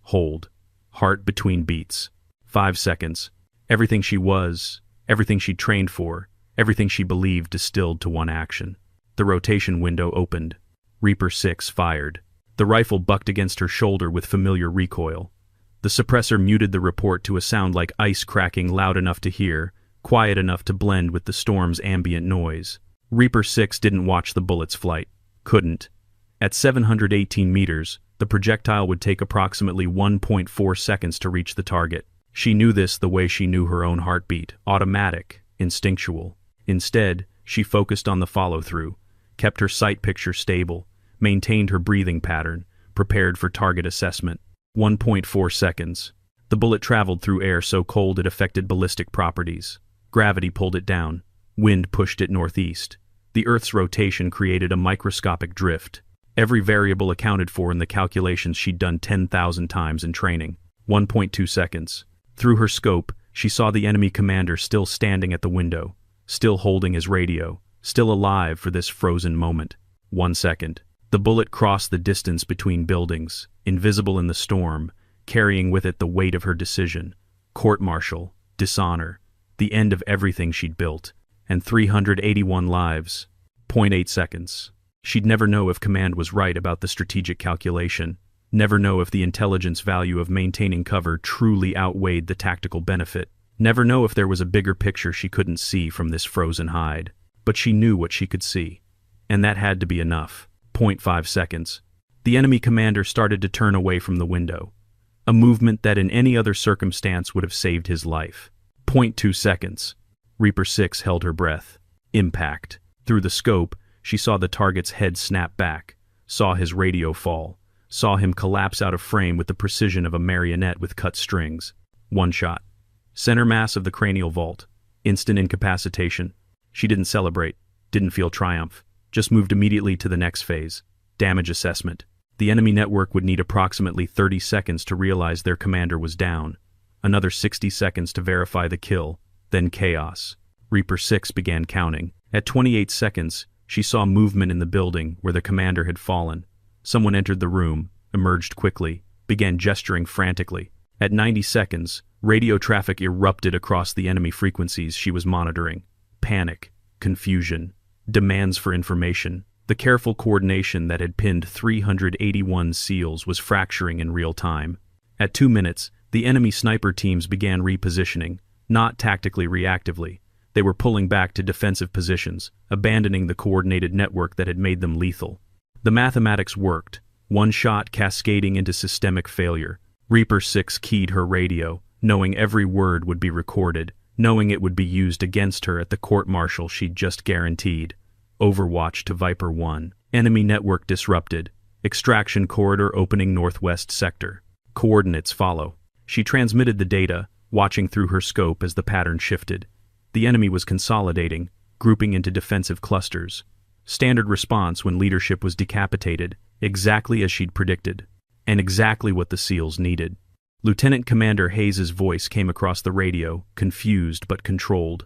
Hold. Heart between beats. 5 seconds. Everything she was, everything she trained for, everything she believed distilled to one action. The rotation window opened. Reaper 6 fired. The rifle bucked against her shoulder with familiar recoil. The suppressor muted the report to a sound like ice cracking, loud enough to hear, quiet enough to blend with the storm's ambient noise. Reaper 6 didn't watch the bullet's flight. Couldn't. At 718 meters, the projectile would take approximately 1.4 seconds to reach the target. She knew this the way she knew her own heartbeat, automatic, instinctual. Instead, she focused on the follow-through, kept her sight picture stable, maintained her breathing pattern, prepared for target assessment. 1.4 seconds. The bullet traveled through air so cold it affected ballistic properties. Gravity pulled it down. Wind pushed it northeast. The Earth's rotation created a microscopic drift. Every variable accounted for in the calculations she'd done 10,000 times in training. 1.2 seconds. Through her scope, she saw the enemy commander still standing at the window, still holding his radio, still alive for this frozen moment. 1 second. The bullet crossed the distance between buildings, invisible in the storm, carrying with it the weight of her decision. Court-martial, dishonor, the end of everything she'd built, and 381 lives. 0.8 seconds. She'd never know if command was right about the strategic calculation, never know if the intelligence value of maintaining cover truly outweighed the tactical benefit, never know if there was a bigger picture she couldn't see from this frozen hide. But she knew what she could see, and that had to be enough. 0.5 seconds. The enemy commander started to turn away from the window, a movement that in any other circumstance would have saved his life. 0.2 seconds. Reaper 6 held her breath. Impact. Through the scope, she saw the target's head snap back, saw his radio fall, saw him collapse out of frame with the precision of a marionette with cut strings. One shot. Center mass of the cranial vault. Instant incapacitation. She didn't celebrate, didn't feel triumph, just moved immediately to the next phase. Damage assessment. The enemy network would need approximately 30 seconds to realize their commander was down. Another 60 seconds to verify the kill, then chaos. Reaper 6 began counting. At 28 seconds, she saw movement in the building where the commander had fallen. Someone entered the room, emerged quickly, began gesturing frantically. At 90 seconds, radio traffic erupted across the enemy frequencies she was monitoring. Panic, confusion, demands for information. The careful coordination that had pinned 381 SEALs was fracturing in real time. At 2 minutes, the enemy sniper teams began repositioning, not tactically reactively. They were pulling back to defensive positions, abandoning the coordinated network that had made them lethal. The mathematics worked, one shot cascading into systemic failure. Reaper 6 keyed her radio, knowing every word would be recorded, knowing it would be used against her at the court-martial she'd just guaranteed. Overwatch to Viper 1. Enemy network disrupted. Extraction corridor opening northwest sector. Coordinates follow. She transmitted the data, watching through her scope as the pattern shifted. The enemy was consolidating, grouping into defensive clusters. Standard response when leadership was decapitated, exactly as she'd predicted, and exactly what the SEALs needed. Lieutenant Commander Hayes's voice came across the radio, confused but controlled.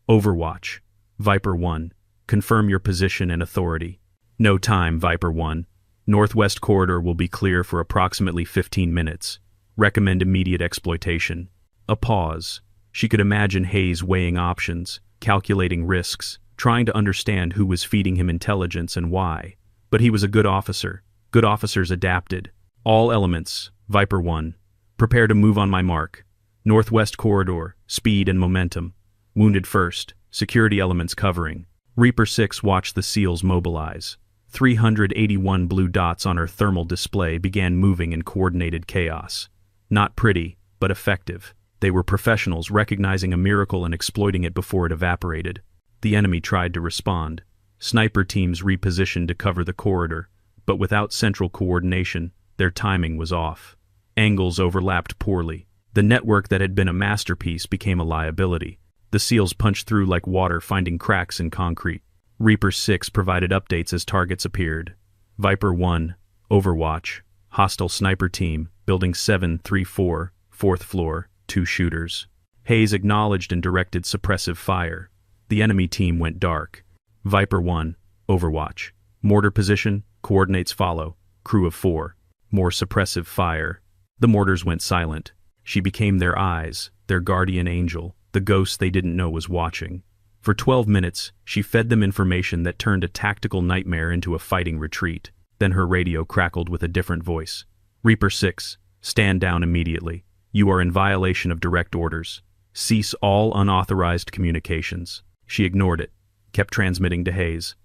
Overwatch. Viper 1. Confirm your position and authority. No time, Viper 1. Northwest corridor will be clear for approximately 15 minutes. Recommend immediate exploitation. A pause. She could imagine Hayes weighing options, calculating risks, trying to understand who was feeding him intelligence and why. But he was a good officer. Good officers adapted. All elements, Viper 1. Prepare to move on my mark. Northwest corridor, speed and momentum. Wounded first, security elements covering. Reaper 6 watched the SEALs mobilize. 381 blue dots on her thermal display began moving in coordinated chaos. Not pretty, but effective. They were professionals recognizing a miracle and exploiting it before it evaporated. The enemy tried to respond. Sniper teams repositioned to cover the corridor, but without central coordination, their timing was off. Angles overlapped poorly. The network that had been a masterpiece became a liability. The SEALs punched through like water, finding cracks in concrete. Reaper 6 provided updates as targets appeared. Viper 1, Overwatch, hostile sniper team, building 734, 4th floor, 2 shooters. Hayes acknowledged and directed suppressive fire. The enemy team went dark. Viper 1, Overwatch, mortar position, coordinates follow, crew of 4, more suppressive fire. The mortars went silent. She became their eyes, their guardian angel, the ghost they didn't know was watching. For 12 minutes, she fed them information that turned a tactical nightmare into a fighting retreat. Then her radio crackled with a different voice. Reaper 6, stand down immediately. You are in violation of direct orders. Cease all unauthorized communications. She ignored it, kept transmitting to Hayes.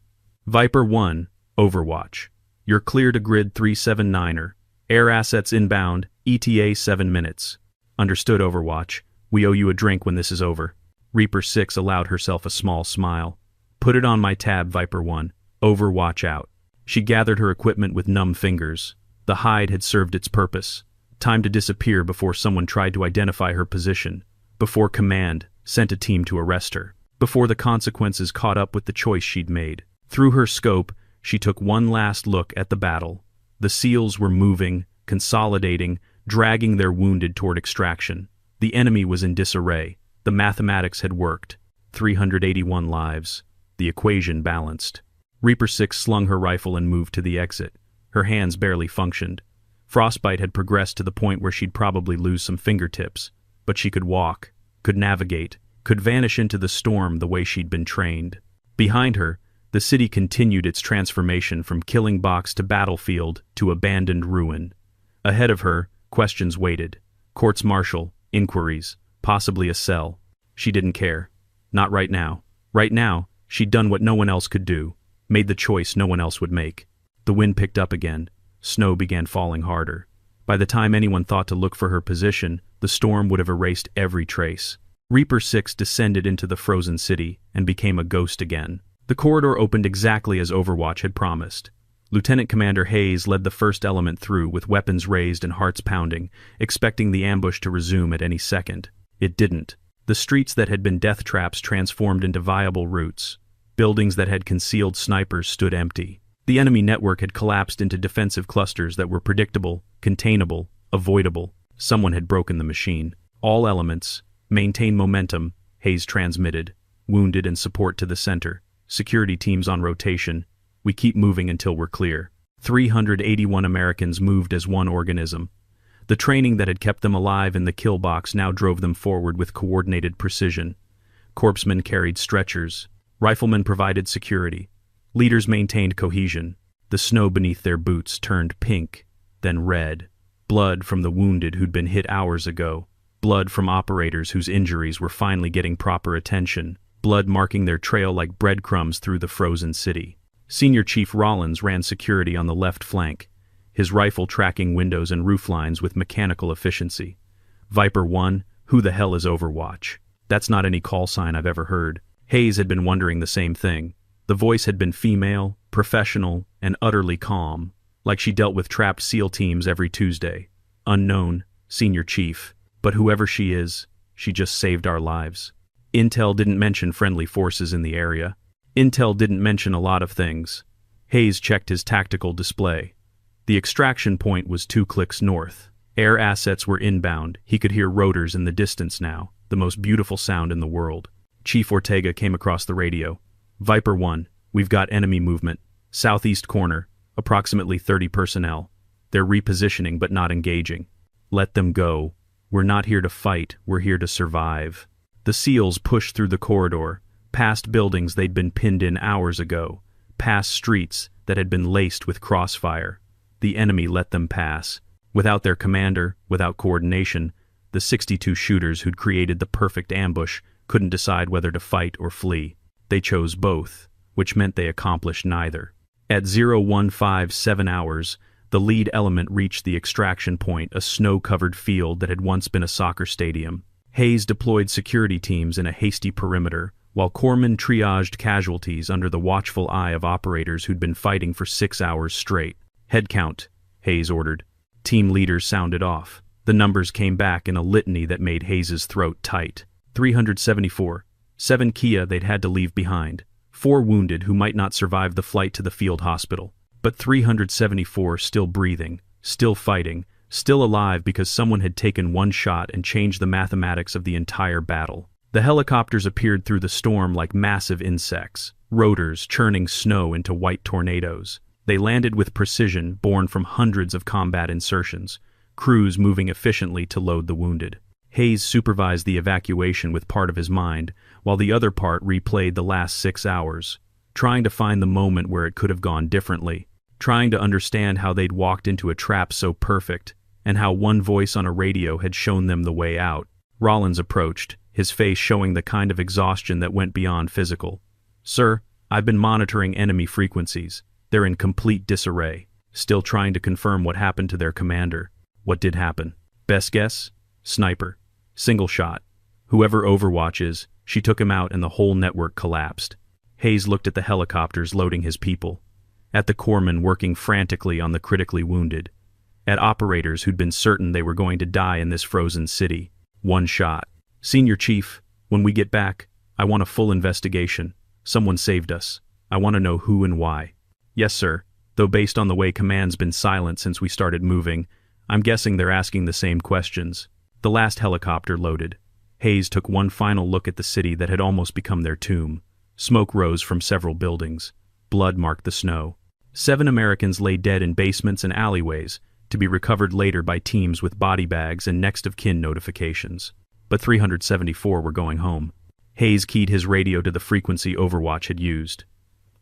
Viper 1, Overwatch. You're clear to grid 379er. Air assets inbound, ETA 7 minutes. Understood, Overwatch. We owe you a drink when this is over. Reaper 6 allowed herself a small smile. Put it on my tab, Viper 1. Overwatch out. She gathered her equipment with numb fingers. The hide had served its purpose. Time to disappear before someone tried to identify her position. Before command sent a team to arrest her. Before the consequences caught up with the choice she'd made. Through her scope, she took one last look at the battle. The SEALs were moving, consolidating, dragging their wounded toward extraction. The enemy was in disarray. The mathematics had worked. 381 lives. The equation balanced. Reaper 6 slung her rifle and moved to the exit. Her hands barely functioned. Frostbite had progressed to the point where she'd probably lose some fingertips. But she could walk, could navigate, could vanish into the storm the way she'd been trained. Behind her, the city continued its transformation from killing box to battlefield to abandoned ruin. Ahead of her, questions waited. Courts-martial, inquiries, possibly a cell. She didn't care. Not right now. Right now, she'd done what no one else could do, made the choice no one else would make. The wind picked up again. Snow began falling harder. By the time anyone thought to look for her position, the storm would have erased every trace. Reaper 6 descended into the frozen city and became a ghost again. The corridor opened exactly as Overwatch had promised. Lieutenant Commander Hayes led the first element through with weapons raised and hearts pounding, expecting the ambush to resume at any second. It didn't. The streets that had been death traps transformed into viable routes. Buildings that had concealed snipers stood empty. The enemy network had collapsed into defensive clusters that were predictable, containable, avoidable. Someone had broken the machine. All elements, maintain momentum, Hayes transmitted. Wounded and support to the center. Security teams on rotation. We keep moving until we're clear. 381 Americans moved as one organism. The training that had kept them alive in the kill box now drove them forward with coordinated precision. Corpsmen carried stretchers. Riflemen provided security. Leaders maintained cohesion. The snow beneath their boots turned pink, then red. Blood from the wounded who'd been hit hours ago. Blood from operators whose injuries were finally getting proper attention. Blood marking their trail like breadcrumbs through the frozen city. Senior Chief Rollins ran security on the left flank, his rifle tracking windows and rooflines with mechanical efficiency. Viper 1, who the hell is Overwatch? That's not any call sign I've ever heard. Hayes had been wondering the same thing. The voice had been female, professional, and utterly calm, like she dealt with trapped SEAL teams every Tuesday. Unknown, Senior Chief, but whoever she is, she just saved our lives. Intel didn't mention friendly forces in the area. Intel didn't mention a lot of things. Hayes checked his tactical display. The extraction point was 2 clicks north. Air assets were inbound. He could hear rotors in the distance now, the most beautiful sound in the world. Chief Ortega came across the radio. Viper 1, we've got enemy movement. Southeast corner, approximately 30 personnel. They're repositioning but not engaging. Let them go. We're not here to fight, we're here to survive. The SEALs pushed through the corridor, past buildings they'd been pinned in hours ago, past streets that had been laced with crossfire. The enemy let them pass. Without their commander, without coordination, the 62 shooters who'd created the perfect ambush couldn't decide whether to fight or flee. They chose both, which meant they accomplished neither. At 0157 hours, the lead element reached the extraction point, a snow-covered field that had once been a soccer stadium. Hayes deployed security teams in a hasty perimeter, while corpsmen triaged casualties under the watchful eye of operators who'd been fighting for 6 hours straight. Head count, Hayes ordered. Team leaders sounded off. The numbers came back in a litany that made Hayes's throat tight. 374, 7 Kia they'd had to leave behind, 4 wounded who might not survive the flight to the field hospital, but 374 still breathing, still fighting, still alive because someone had taken one shot and changed the mathematics of the entire battle. The helicopters appeared through the storm like massive insects, rotors churning snow into white tornadoes. They landed with precision born from hundreds of combat insertions, crews moving efficiently to load the wounded. Hayes supervised the evacuation with part of his mind, while the other part replayed the last 6 hours, trying to find the moment where it could have gone differently, trying to understand how they'd walked into a trap so perfect, and how one voice on a radio had shown them the way out. Rollins approached, his face showing the kind of exhaustion that went beyond physical. "Sir, I've been monitoring enemy frequencies. They're in complete disarray. Still trying to confirm what happened to their commander." "What did happen?" "Best guess? Sniper. Single shot. Whoever Overwatch is, she took him out and the whole network collapsed." Hayes looked at the helicopters loading his people, at the corpsmen working frantically on the critically wounded, at operators who'd been certain they were going to die in this frozen city. One shot. "Senior Chief, when we get back, I want a full investigation. Someone saved us. I want to know who and why." "Yes, sir, though based on the way command's been silent since we started moving, I'm guessing they're asking the same questions." The last helicopter loaded. Hayes took one final look at the city that had almost become their tomb. Smoke rose from several buildings. Blood marked the snow. 7 Americans lay dead in basements and alleyways, to be recovered later by teams with body bags and next-of-kin notifications. But 374 were going home. Hayes keyed his radio to the frequency Overwatch had used.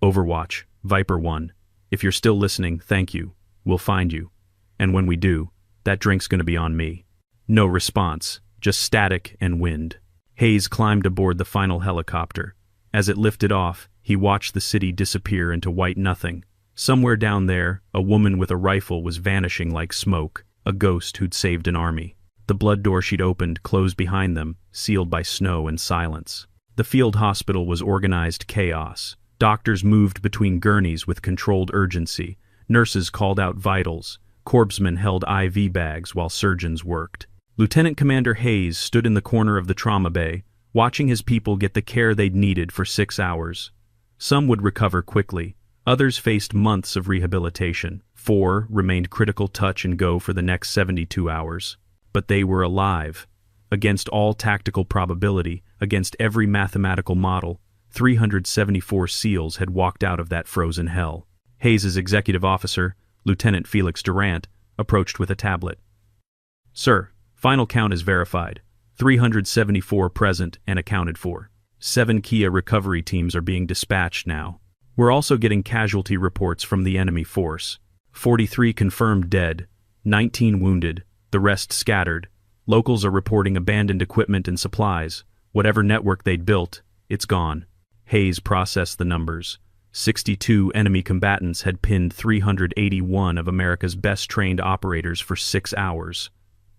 "Overwatch, Viper 1. If you're still listening, thank you. We'll find you. And when we do, that drink's gonna be on me." No response, just static and wind. Hayes climbed aboard the final helicopter. As it lifted off, he watched the city disappear into white nothing. Somewhere down there, a woman with a rifle was vanishing like smoke, a ghost who'd saved an army. The blood door she'd opened closed behind them, sealed by snow and silence. The field hospital was organized chaos. Doctors moved between gurneys with controlled urgency. Nurses called out vitals. Corpsmen held IV bags while surgeons worked. Lieutenant Commander Hayes stood in the corner of the trauma bay, watching his people get the care they'd needed for 6 hours. Some would recover quickly. Others faced months of rehabilitation. 4 remained critical touch and go for the next 72 hours. But they were alive. Against all tactical probability, against every mathematical model, 374 SEALs had walked out of that frozen hell. Hayes's executive officer, Lieutenant Felix Durant, approached with a tablet. "Sir, final count is verified. 374 present and accounted for. 7 Kia recovery teams are being dispatched now. We're also getting casualty reports from the enemy force. 43 confirmed dead, 19 wounded, the rest scattered. Locals are reporting abandoned equipment and supplies. Whatever network they'd built, it's gone." Hayes processed the numbers. 62 enemy combatants had pinned 381 of America's best-trained operators for 6 hours.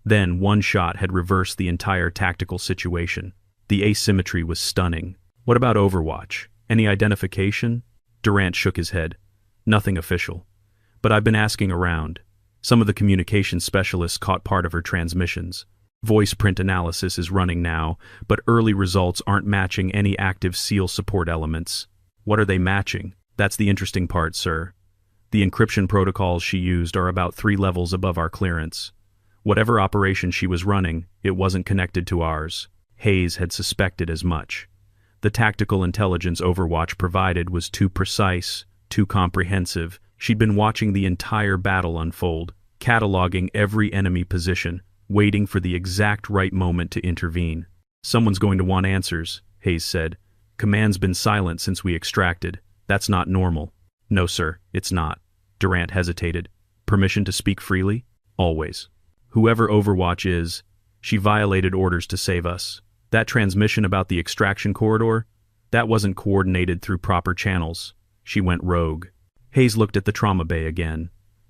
Then one shot had reversed the entire tactical situation. The asymmetry was stunning. "What about Overwatch? Any identification?" Durant shook his head. "Nothing official. But I've been asking around. Some of the communication specialists caught part of her transmissions. Voice print analysis is running now, but early results aren't matching any active SEAL support elements." "What are they matching?" "That's the interesting part, sir. The encryption protocols she used are about 3 levels above our clearance. Whatever operation she was running, it wasn't connected to ours." Hayes had suspected as much. The tactical intelligence Overwatch provided was too precise, too comprehensive. She'd been watching the entire battle unfold, cataloging every enemy position, waiting for the exact right moment to intervene. "Someone's going to want answers," Hayes said. "Command's been silent since we extracted. That's not normal." "No, sir, it's not." Durant hesitated. "Permission to speak freely?" "Always." "Whoever Overwatch is, she violated orders to save us. That transmission about the extraction corridor, that wasn't coordinated through proper channels. She went rogue." Hayes looked at the trauma bay again.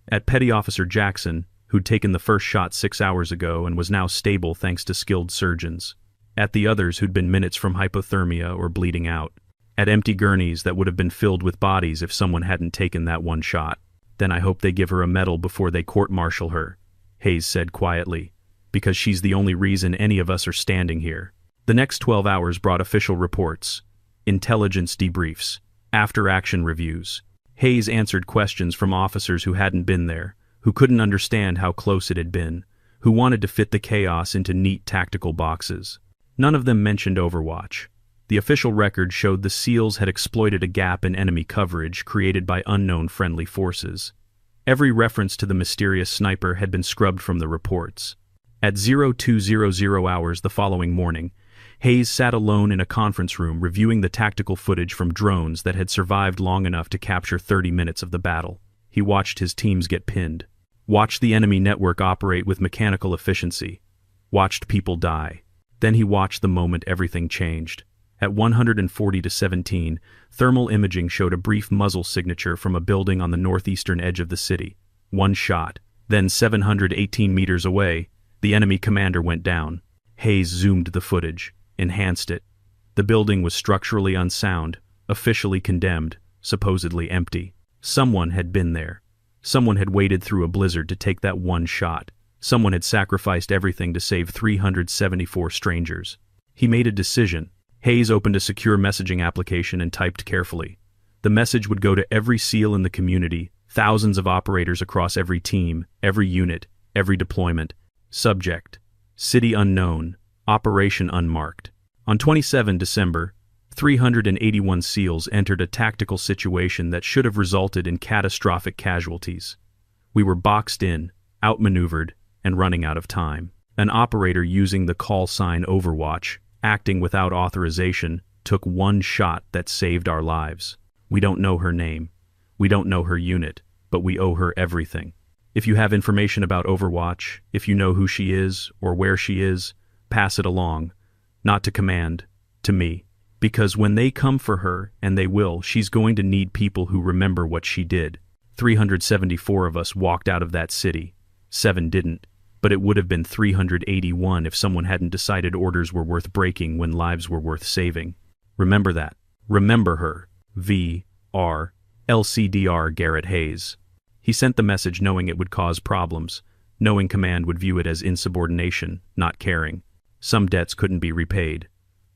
At Petty Officer Jackson, who'd taken the first shot 6 hours ago and was now stable thanks to skilled surgeons. At the others who'd been minutes from hypothermia or bleeding out. At empty gurneys that would have been filled with bodies if someone hadn't taken that one shot. "Then I hope they give her a medal before they court-martial her," Hayes said quietly, "because she's the only reason any of us are standing here." The next 12 hours brought official reports, intelligence debriefs, after-action reviews. Hayes answered questions from officers who hadn't been there, who couldn't understand how close it had been, who wanted to fit the chaos into neat tactical boxes. None of them mentioned Overwatch. The official record showed the SEALs had exploited a gap in enemy coverage created by unknown friendly forces. Every reference to the mysterious sniper had been scrubbed from the reports. At 0200 hours the following morning, Hayes sat alone in a conference room reviewing the tactical footage from drones that had survived long enough to capture 30 minutes of the battle. He watched his teams get pinned, watched the enemy network operate with mechanical efficiency, watched people die. Then he watched the moment everything changed. At 140-17, thermal imaging showed a brief muzzle signature from a building on the northeastern edge of the city. One shot. Then 718 meters away, the enemy commander went down. Hayes zoomed the footage, enhanced it. The building was structurally unsound, officially condemned, supposedly empty. Someone had been there. Someone had waded through a blizzard to take that one shot. Someone had sacrificed everything to save 374 strangers. He made a decision. Hayes opened a secure messaging application and typed carefully. The message would go to every SEAL in the community, thousands of operators across every team, every unit, every deployment. Subject: City unknown, Operation unmarked. On 27 December, 381 SEALs entered a tactical situation that should have resulted in catastrophic casualties. We were boxed in, outmaneuvered, and running out of time. An operator using the call sign Overwatch, acting without authorization, took one shot that saved our lives. We don't know her name. We don't know her unit, but we owe her everything. If you have information about Overwatch, if you know who she is or where she is, pass it along. Not to command, to me. Because when they come for her, and they will, she's going to need people who remember what she did. 374 of us walked out of that city. 7 didn't. But it would have been 381 if someone hadn't decided orders were worth breaking when lives were worth saving. Remember that. Remember her. V.R. LCDR Garrett Hayes. He sent the message knowing it would cause problems, knowing command would view it as insubordination, not caring. Some debts couldn't be repaid,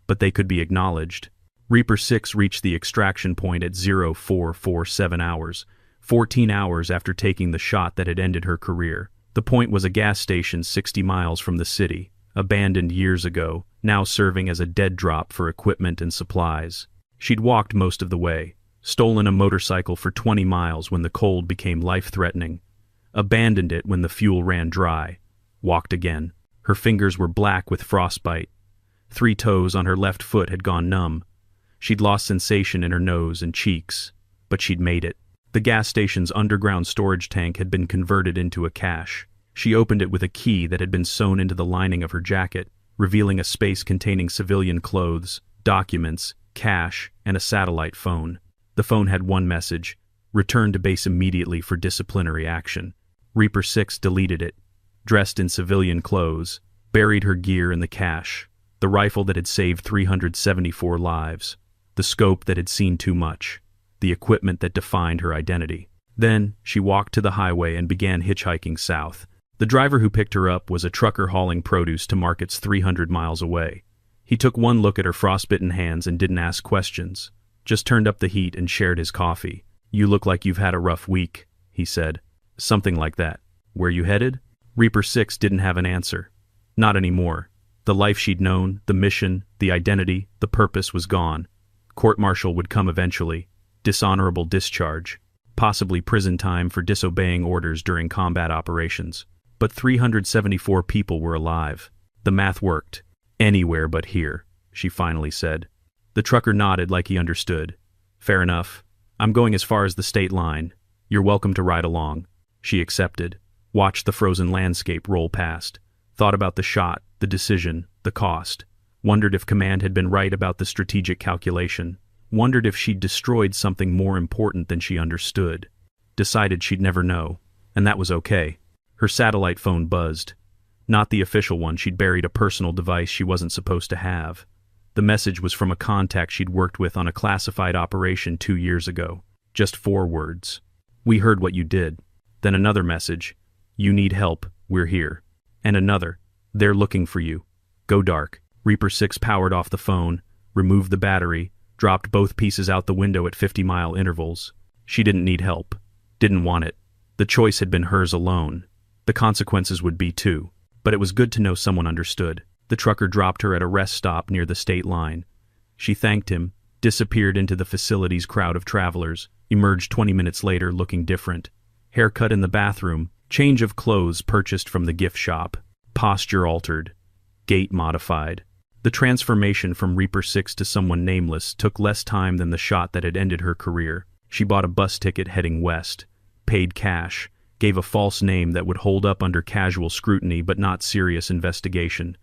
but they could be acknowledged. Reaper 6 reached the extraction point at 0447 hours, 14 hours after taking the shot that had ended her career. The point was a gas station 60 miles from the city, abandoned years ago, now serving as a dead drop for equipment and supplies. She'd walked most of the way, stolen a motorcycle for 20 miles when the cold became life-threatening, abandoned it when the fuel ran dry, walked again. Her fingers were black with frostbite. 3 toes on her left foot had gone numb. She'd lost sensation in her nose and cheeks, but she'd made it. The gas station's underground storage tank had been converted into a cache. She opened it with a key that had been sewn into the lining of her jacket, revealing a space containing civilian clothes, documents, cash, and a satellite phone. The phone had one message: return to base immediately for disciplinary action. Reaper 6 deleted it, dressed in civilian clothes, buried her gear in the cache, the rifle that had saved 374 lives, the scope that had seen too much, the equipment that defined her identity. Then, she walked to the highway and began hitchhiking south. The driver who picked her up was a trucker hauling produce to markets 300 miles away. He took one look at her frostbitten hands and didn't ask questions, just turned up the heat and shared his coffee. "You look like you've had a rough week," he said. "Something like that. Where you headed?" Reaper 6 didn't have an answer. Not anymore. The life she'd known, the mission, the identity, the purpose was gone. Court-martial would come eventually. Dishonorable discharge. Possibly prison time for disobeying orders during combat operations. But 374 people were alive. The math worked. "Anywhere but here," she finally said. The trucker nodded like he understood. "Fair enough. I'm going as far as the state line. You're welcome to ride along." She accepted. Watched the frozen landscape roll past. Thought about the shot, the decision, the cost. Wondered if command had been right about the strategic calculation. Wondered if she'd destroyed something more important than she understood. Decided she'd never know. And that was okay. Her satellite phone buzzed. Not the official one. She'd buried a personal device she wasn't supposed to have. The message was from a contact she'd worked with on a classified operation 2 years ago. Just 4 words. "We heard what you did." Then another message. "You need help. We're here." And another. "They're looking for you. Go dark." Reaper 6 powered off the phone, removed the battery, dropped both pieces out the window at 50-mile intervals. She didn't need help. Didn't want it. The choice had been hers alone. The consequences would be too. But it was good to know someone understood. The trucker dropped her at a rest stop near the state line. She thanked him, disappeared into the facility's crowd of travelers, emerged 20 minutes later looking different. Haircut in the bathroom, change of clothes purchased from the gift shop, posture altered, gait modified. The transformation from Reaper 6 to someone nameless took less time than the shot that had ended her career. She bought a bus ticket heading west, paid cash, gave a false name that would hold up under casual scrutiny but not serious investigation,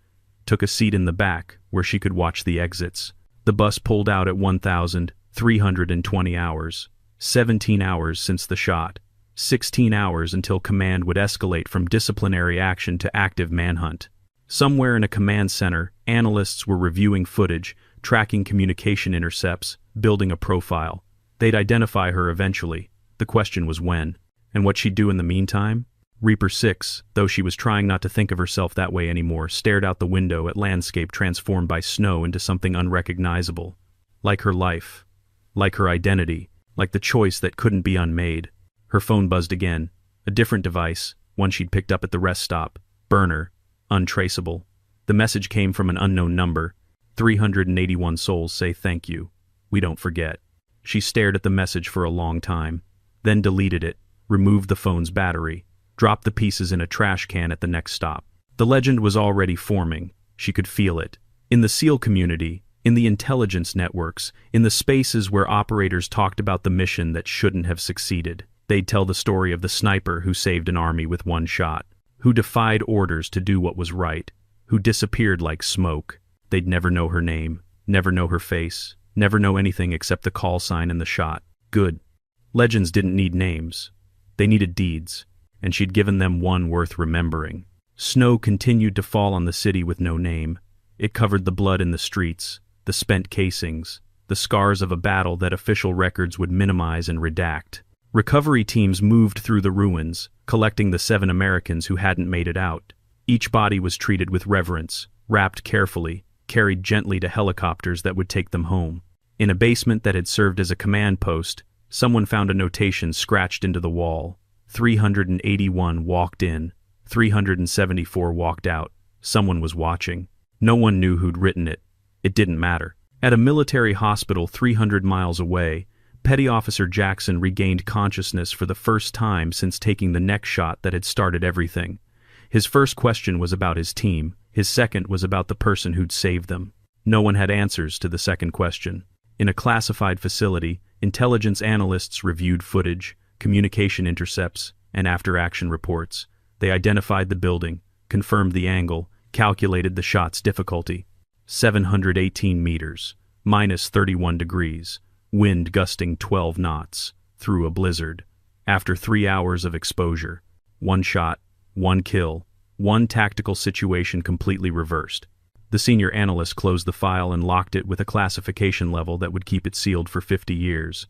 took a seat in the back where she could watch the exits. The bus pulled out at 1,320 hours, 17 hours since the shot, 16 hours until command would escalate from disciplinary action to active manhunt. Somewhere in a command center, analysts were reviewing footage, tracking communication intercepts, building a profile. They'd identify her eventually. The question was when. And what she'd do in the meantime? Reaper 6, though she was trying not to think of herself that way anymore, stared out the window at landscape transformed by snow into something unrecognizable. Like her life. Like her identity. Like the choice that couldn't be unmade. Her phone buzzed again. A different device, one she'd picked up at the rest stop. Burner. Untraceable. The message came from an unknown number. 381 souls say thank you. We don't forget. She stared at the message for a long time, then deleted it, removed the phone's battery, dropped the pieces in a trash can at the next stop. The legend was already forming. She could feel it. In the SEAL community, in the intelligence networks, in the spaces where operators talked about the mission that shouldn't have succeeded. They'd tell the story of the sniper who saved an army with one shot, who defied orders to do what was right, who disappeared like smoke. They'd never know her name, never know her face, never know anything except the call sign and the shot. Good. Legends didn't need names. They needed deeds, and she'd given them one worth remembering. Snow continued to fall on the city with no name. It covered the blood in the streets, the spent casings, the scars of a battle that official records would minimize and redact. Recovery teams moved through the ruins, collecting the 7 Americans who hadn't made it out. Each body was treated with reverence, wrapped carefully, carried gently to helicopters that would take them home. In a basement that had served as a command post, someone found a notation scratched into the wall. 381 walked in, 374 walked out. Someone was watching. No one knew who'd written it. It didn't matter. At a military hospital 300 miles away, Petty Officer Jackson regained consciousness for the first time since taking the neck shot that had started everything. His first question was about his team. His second was about the person who'd saved them. No one had answers to the second question. In a classified facility, intelligence analysts reviewed footage, communication intercepts, and after-action reports. They identified the building, confirmed the angle, calculated the shot's difficulty. 718 meters, minus 31 degrees. Wind gusting 12 knots, through a blizzard. After 3 hours of exposure, one shot, one kill, one tactical situation completely reversed. The senior analyst closed the file and locked it with a classification level that would keep it sealed for 50 years.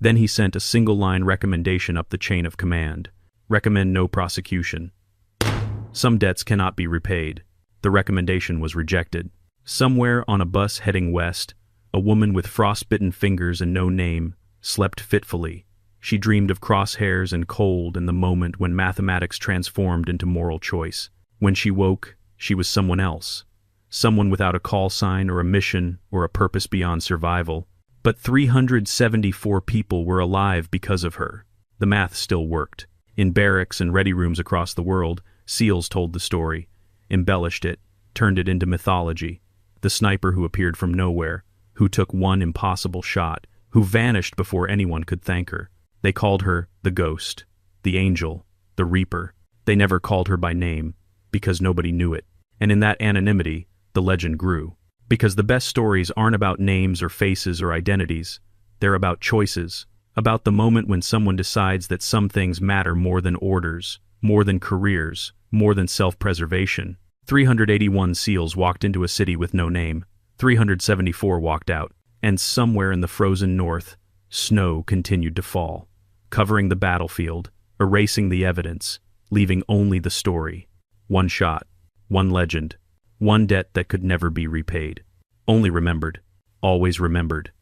Then he sent a single-line recommendation up the chain of command. Recommend no prosecution. Some debts cannot be repaid. The recommendation was rejected. Somewhere on a bus heading west, a woman with frostbitten fingers and no name slept fitfully. She dreamed of crosshairs and cold and the moment when mathematics transformed into moral choice. When she woke, she was someone else. Someone without a call sign or a mission or a purpose beyond survival. But 374 people were alive because of her. The math still worked. In barracks and ready rooms across the world, SEALs told the story, embellished it, turned it into mythology. The sniper who appeared from nowhere, who took one impossible shot, who vanished before anyone could thank her. They called her the Ghost, the Angel, the Reaper. They never called her by name, because nobody knew it. And in that anonymity, the legend grew. Because the best stories aren't about names or faces or identities. They're about choices, about the moment when someone decides that some things matter more than orders, more than careers, more than self-preservation. 381 SEALs walked into a city with no name. 374 walked out, and somewhere in the frozen north, snow continued to fall, covering the battlefield, erasing the evidence, leaving only the story. One shot, one legend, One debt that could never be repaid. Only remembered. Always remembered.